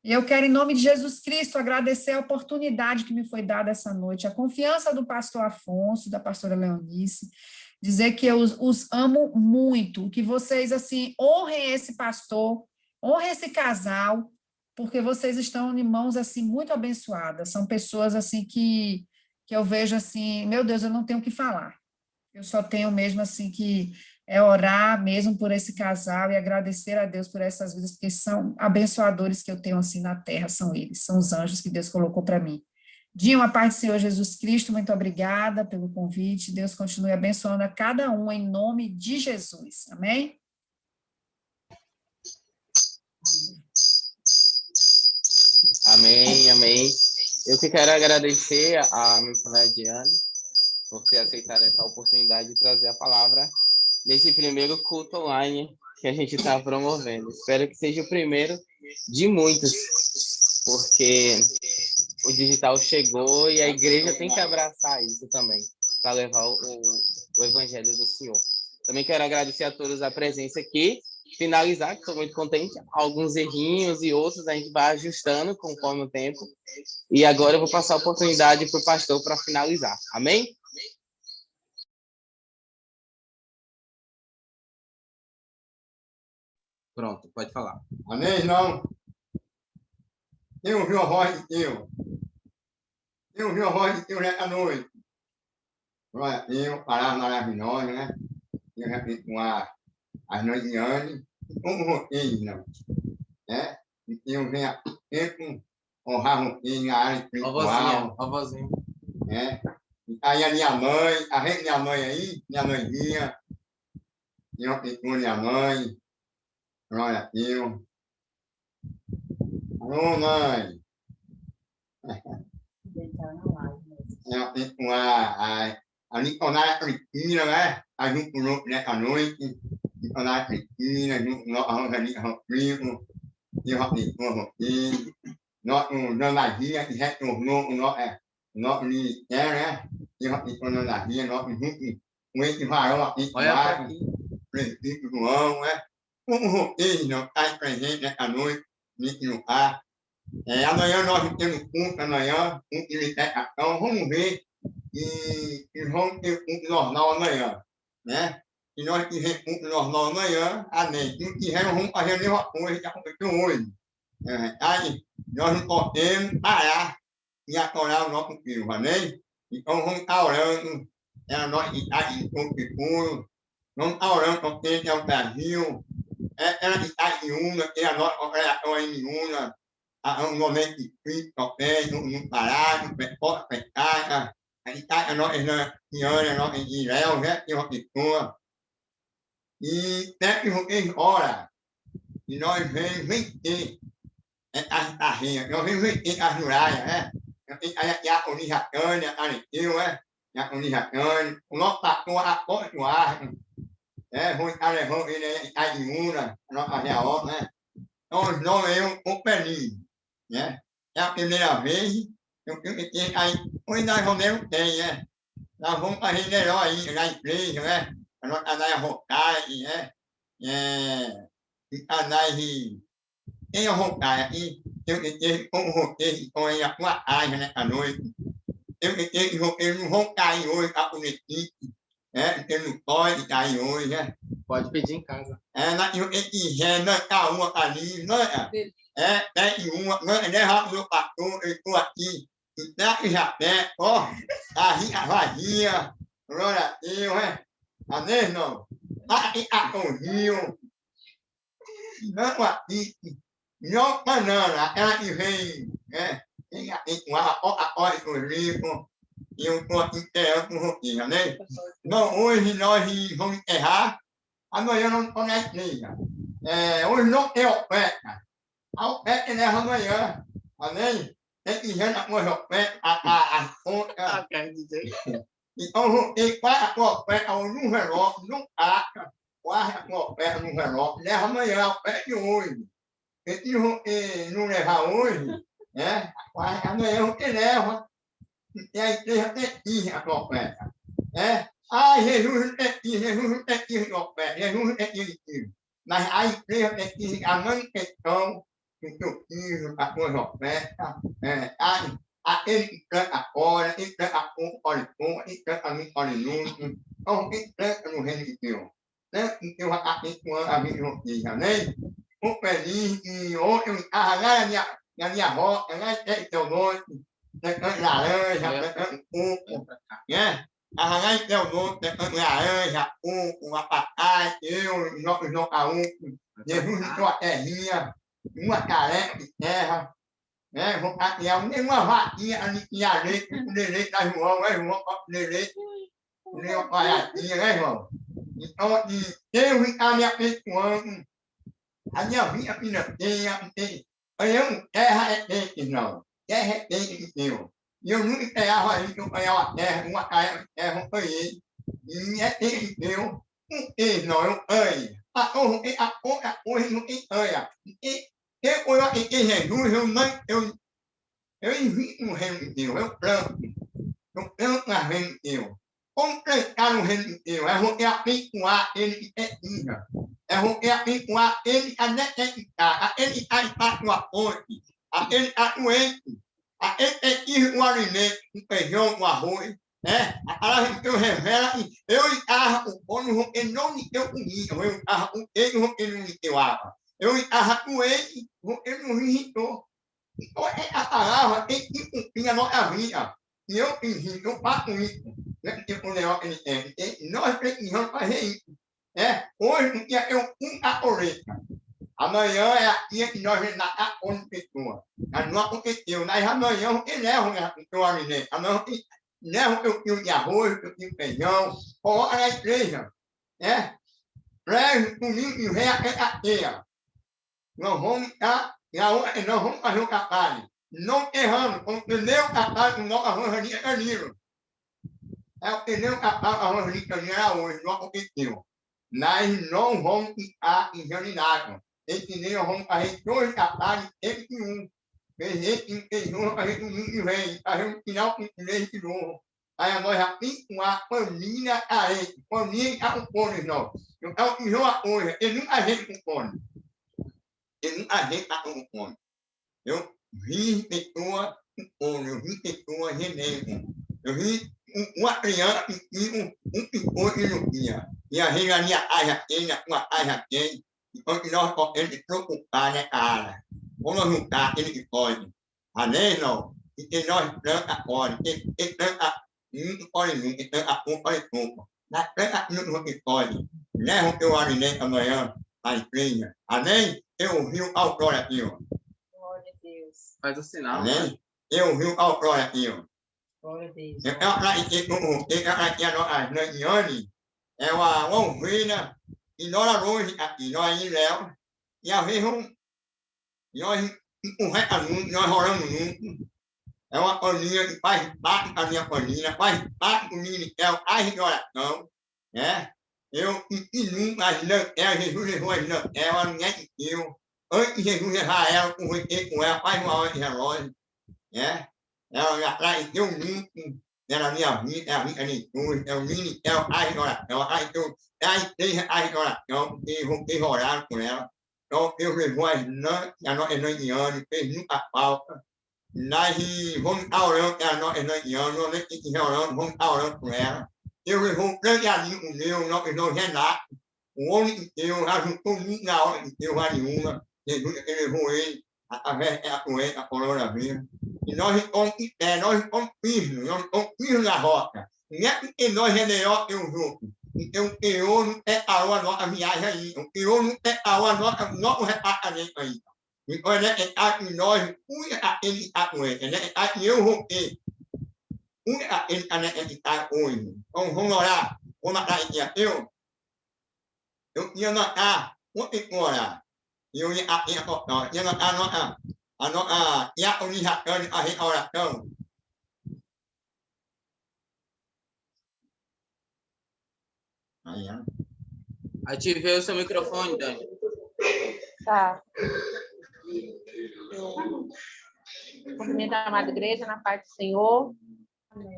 E eu quero, em nome de Jesus Cristo, agradecer a oportunidade que me foi dada essa noite, a confiança do pastor Afonso, da pastora Leonice, dizer que eu os amo muito, que vocês, assim, honrem esse pastor, honrem esse casal, porque vocês estão em mãos, assim, muito abençoadas. São pessoas, assim, que eu vejo, assim, meu Deus, eu não tenho o que falar. Eu só tenho mesmo, assim, que orar mesmo por esse casal e agradecer a Deus por essas vidas, porque são abençoadores que eu tenho, assim, na terra, são eles, são os anjos que Deus colocou para mim. Dinho, a paz do Senhor Jesus Cristo, muito obrigada pelo convite, Deus continue abençoando a cada um, em nome de Jesus, amém? Amém, amém. Eu que quero agradecer a missionária Diane por ter aceitado essa oportunidade de trazer a palavra nesse primeiro culto online que a gente está promovendo. Espero que seja o primeiro de muitos, porque o digital chegou e a igreja tem que abraçar isso também, para levar o evangelho do Senhor. Também quero agradecer a todos a presença aqui finalizar, que estou muito contente. Alguns errinhos e outros a gente vai ajustando conforme o tempo. E agora eu vou passar a oportunidade para o pastor para finalizar. Amém? Pronto, pode falar. Amém, irmão? Quem ouviu a voz de Deus? Quem ouviu a voz de Deus nessa noite? Glória a Deus, palavra maravilhosa, né? Eu repito com as noites, como vocês, não? Né? E eu venho sempre honrar vocês na área espiritual. A vozinha. Né? Aí a minha mãe, a gente, minha mãe aí, minha mãezinha, eu repito com minha mãe. Glória a Deus. Alô, mãe. Eu repito com a Nicolai Cristina, né? A gente conosco nessa noite. Nicolai Cristina, junto com a Rosalina Rodrigo. Eu repito com vocês. Nosso Dona Gia, que retornou o nosso ministério, né? Eu repito com a Dona Gia, nosso junto com esse varão aqui, prefeito João, né? Como vocês não estão presentes nessa noite, nesse lugar. Amanhã nós temos culto, amanhã, culto de libertação. Vamos ver e vamos ter culto normal amanhã, né? Se nós tivermos culto normal amanhã, amém. Se não tiver, nós vamos fazer a mesma coisa que aconteceu hoje. Aí, nós não podemos parar e atorar o nosso filho, amém? Então vamos estar orando, nós que está em todo seguro, vamos estar orando com quem é o Brasil, ela que está em Una, que é a nossa operação em Una, um momento de crise, no Pará, no Pescara, a Itália, a nossa senhora, a nossa Israel, né, que é uma pessoa. E até que vocês oram, e nós vamos vencer as barreiras, nós vamos vencer as muralhas, né? A Unijacânia, a Areteu, né? A Unijacânia, o nosso pastor Apóstolo Arco, vou estar levando ele a Iuna, a nossa real, né? Então, nós eu feliz, né? É a primeira vez, eu fiquei aí, hoje nós vamos tem, né? Nós vamos fazer melhor aí na igreja, né? A nossa Naia Rocai, né? A Naia tem a Rocai aqui, eu fiquei com vocês, com a tua casa nessa noite. Eu fiquei que vocês não vão cair hoje para o Netite, né? Porque não pode cair hoje, né? Pode pedir em casa. Eu quiser, não está uma ali, não é? Tem uma, não é rápido, meu pastor, eu estou aqui, e tá que já pé, ó, a rinha vazia, glória a Deus, né? Amém, irmão? Aqui a Tonzinho, não aqui, não banana, ela que vem, né? Tem aqui com a Coca-Cola do Rico, e eu estou aqui enterrando com vocês, amém? Então, hoje nós vamos enterrar. Amanhã não estou na igreja. Hoje não tem oferta. A oferta leva amanhã. Amém? Tem que ir na tua oferta, a conta. Então, você faz a tua oferta no relógio, não caca. Faz a tua oferta no relógio. Leva amanhã a oferta de hoje. E se você não levar hoje, né? Amanhã você leva. E a igreja tem que ir a tua oferta. Jesus não tem que ir na oferta. Jesus não tem que ir. Mas a igreja tem que ir a manutenção do teu filho, a tua oferta. Ele que canta fora, ele canta com oricom, ele canta no orinúncio. Então, ele canta no reino de Deus. Que Deus vai abençoando a vida de vocês, amém? Estou feliz que ontem eu estava lá na minha rota, lá em Teodoro, cantando laranja, cantando coco, né? Lá em Teodoro, cantando laranja, coco, abacate, eu, João Caúco, Jesus me deu a terrinha, uma careca de terra, né? Vou criar uma vaquinha ali que a leite, o leite da João, né, João? Leite, uma palhacinha, né, irmão? Então, Deus está me abençoando, a minha vida financeira, eu não terra é dente, não. Terra é dente de Deus. E eu nunca esperava aí que eu ganhava terra, uma caia de terra, eu ganhei. E é dente de Deus. Não tem, não, eu ganho. A outra coisa não tem ganha. Eu acreditei em Jesus, eu invisto no reino de Deus, eu planto no reino de Deus. Como plantar no reino de Deus? É você abençoar ele que precisa. é o que ele a necessitar, ele a uma fonte, ele a doente, ele o alimento, o feijão, o arroz, né? A gente revela, eu arra o pão, ele não me deu comida, eu arra o ele, ele não me deu água. Eu arra doente, ele não me irritou. Então, a palavra tem que cumprir a nossa vida. E eu pedi, eu faço isso. Nós precisamos fazer isso. Hoje, no dia, eu a colheita. Amanhã é a dia que nós vamos dar a pessoa. Mas não aconteceu. Mas amanhã eu levo o seu alimento. Amanhã eu levo o quilo de arroz, o quilo de feijão. Coloca na igreja. Leve comigo e vem a ceia. Nós vamos estar. Nós vamos fazer o capaz. Não erramos. O primeiro capaz do nosso arroz de Danilo. O primeiro capaz do arroz de Danilo era hoje, não aconteceu. Nós não vamos ficar examinados. Esse dia nós vamos fazer 2 capazes, esse um. Esse um, fazer domingo que vem. Fazer um final com mês de novo. Aí nós já temos uma família carente. Família está com fome, não. Então, o João hoje, ele nunca gente com fome. Ele nunca gente está com fome. Eu vi pessoas com fome, eu vi pessoas gemendo. Eu vi uma criança pequena, picô e não tinha. E a gente, a minha casa tem, a tua casa tem. Então, que nós podemos preocupar, né, cara? Vamos juntar aquele que pode. Amém, não? E que nós planta pode. Que planta muito pode muito, que planta pouco pode pouco. Mas planta muito que pode. Leva o teu alimento amanhã à igreja. Amém? Eu ouvi o autório aqui, ó. Glória a Deus. Faz o sinal. Amém? Eu ouvi o autório aqui, ó. Glória a Deus. É uma ovelha e nós longe aqui, nós em Léo, e às vezes nós rolamos junto. É uma paninha que faz parte da minha paninha, faz parte do ministério, faz de oração, né? Eu nunca as lanternas, Jesus levou as lanternas, a mulher que deu. Antes de Jesus levar ela, conversei com ela, faz uma hora de relógio, né? Ela me atrai, eu nunca. Era a minha vida, é a vida de Jesus, é o ministério, a oração, a igreja, a oração, porque eu vou orar com ela. Então, eu levou as noianas, fez muita falta. Nós vamos estar orando com as noianas, não é que estiver orando, vamos estar orando com ela. Eu levou um grande amigo meu, não Renato, o homem que Deus, ajuntou muito na hora que Deus vai nenhuma. Jesus levou ele, através da doença, a coronavírus. E nós estamos em pé, nós estamos firmes na roca. Não é porque nós é melhor que os outros. Então, o Senhor não preparou a nossa viagem ainda. O Senhor não preparou a nosso repartamento ainda. Então, é necessário que nós, cuida aquele que está com ele. É necessário que eu vou ter. Cuida aquele que está necessitado hoje. Então, vamos orar. Vamos matar aqui. Eu ia notar, vou ter que orar. Eu ia aqui a notar, a nossa diaconização, a restauração. Ativei o seu microfone, Dani. Tá. Cumprimento a amada igreja na paz do Senhor.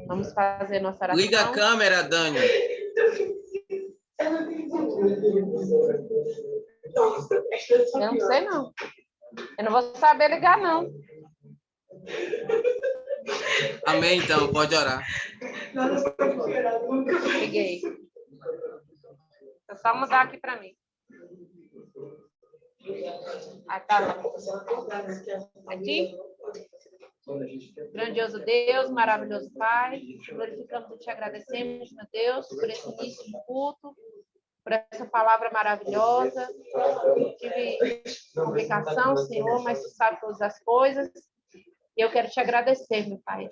Vamos fazer nossa oração. Liga a câmera, Dani. Eu não sei, não. Eu não vou saber ligar, não. Amém, então. Pode orar. Liguei. É só mudar aqui para mim. Ah, tá. Aqui. Grandioso Deus, maravilhoso Pai, glorificamos e te agradecemos, meu Deus, por esse início de culto, por essa palavra maravilhosa. Tive complicação, Senhor, mas tu sabe todas as coisas. E eu quero te agradecer, meu Pai,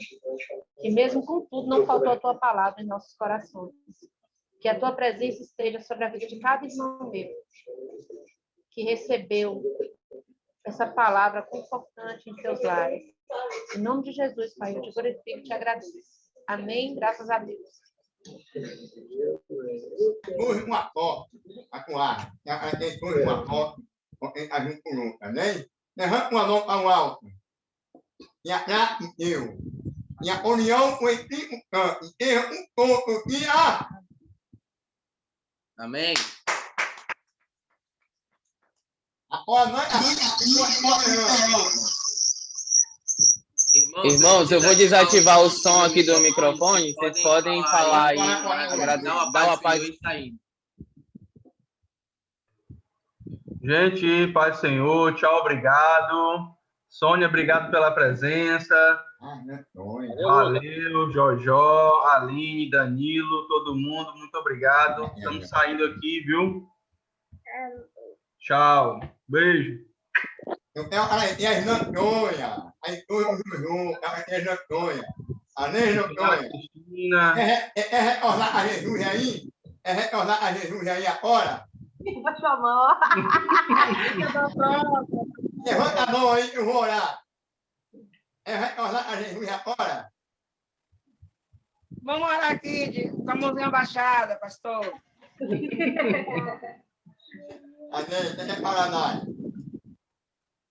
que mesmo com tudo não faltou a tua palavra em nossos corações. Que a tua presença esteja sobre a vida de cada irmão meu, que recebeu essa palavra confortante em seus lares. Em nome de Jesus, Pai, eu te glorifico e te agradeço. Amém, graças a Deus. Hoje uma foto, a tua tem hoje uma foto, porque a gente coloca, né? Levanta uma mão ao alto. E atrás de Deus. E a união com o Espírito Santo. E um ponto. E Amém. Irmãos, eu vou desativar o som aqui do microfone, vocês podem falar aí, dar uma paz. Gente, paz do Senhor, tchau, obrigado. Sônia, obrigado pela presença. Valeu, Jojó, Aline, Danilo, todo mundo, muito obrigado. Estamos saindo aqui, viu? Tchau, beijo. Baixa a mão. Levanta a mão aí que eu vou orar. Orar a Jesus agora. Vamos orar aqui, com a mãozinha baixada, pastor.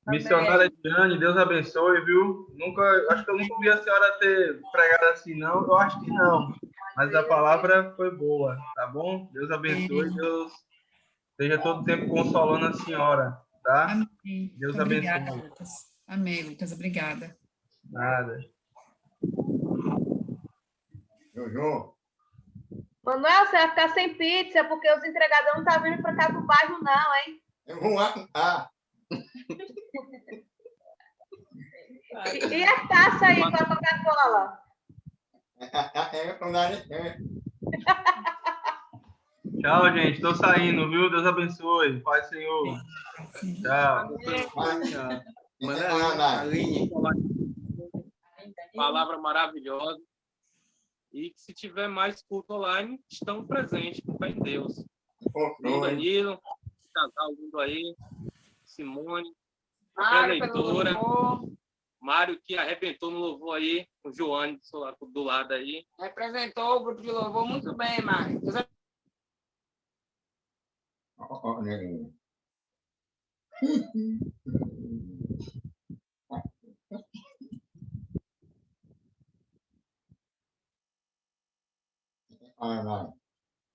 Missionária Diane, Deus abençoe, viu? Acho que eu nunca ouvi a senhora ter pregado assim, não. Eu acho que não. Mas a palavra foi boa, tá bom? Deus abençoe, Deus esteja todo o tempo consolando a senhora, tá? Amém. Deus Obrigada, abençoe. Lucas. Amém, Lucas. Obrigada. Nada. Jojo. Manuel, você vai ficar sem pizza, porque os entregadores não estão vindo para cá do bairro, não, hein? Eu vou lá. E a taça aí com a Coca-Cola? Tchau, gente. Estou saindo, viu? Deus abençoe. Paz, Senhor. Tchau. Aline, palavra maravilhosa. E que se tiver mais culto online, estamos presentes, com fé em Deus. O Danilo, casal lindo aí, Simone, eleitora, Mário, que arrebentou no louvor aí, o Joane do lado aí. Representou o grupo de louvor muito bem, Mário.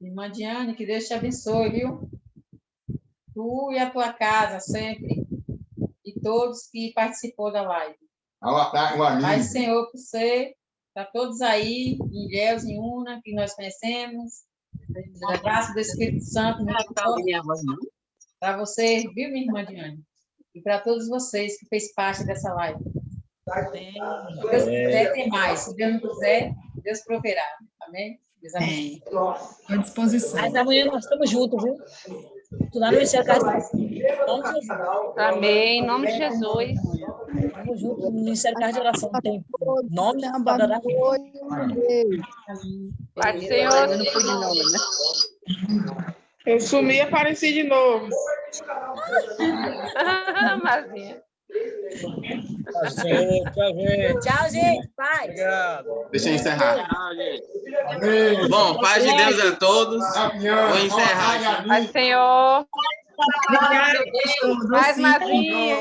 Irmã Diane, que Deus te abençoe, viu? Tu e a tua casa sempre. E todos que participou da live. Paz, Senhor, por você, para todos aí, em Deus, em Una, que nós conhecemos. A graça do Espírito Santo, para você, viu, minha irmã Diane? E para todos vocês que fez parte dessa live. Se Deus quiser, tem mais. Se Deus não quiser, Deus proverá. Amém? Deus amém. Estou à disposição. Mas amanhã nós estamos juntos, viu? Tu lá no Ministério Carlos. Amém, em nome de Jesus. Estamos juntos no Ministério Carlos de Oração. Tem nome para adorar. Pai do Senhor. Eu sumi e apareci de novo. Marzinha. Tchau, gente. Pai. Obrigado. Deixa eu encerrar. Tchau, gente. Bom, paz de Deus a todos. Vou encerrar. Pai do Senhor. Obrigada. Paz, Marzinha.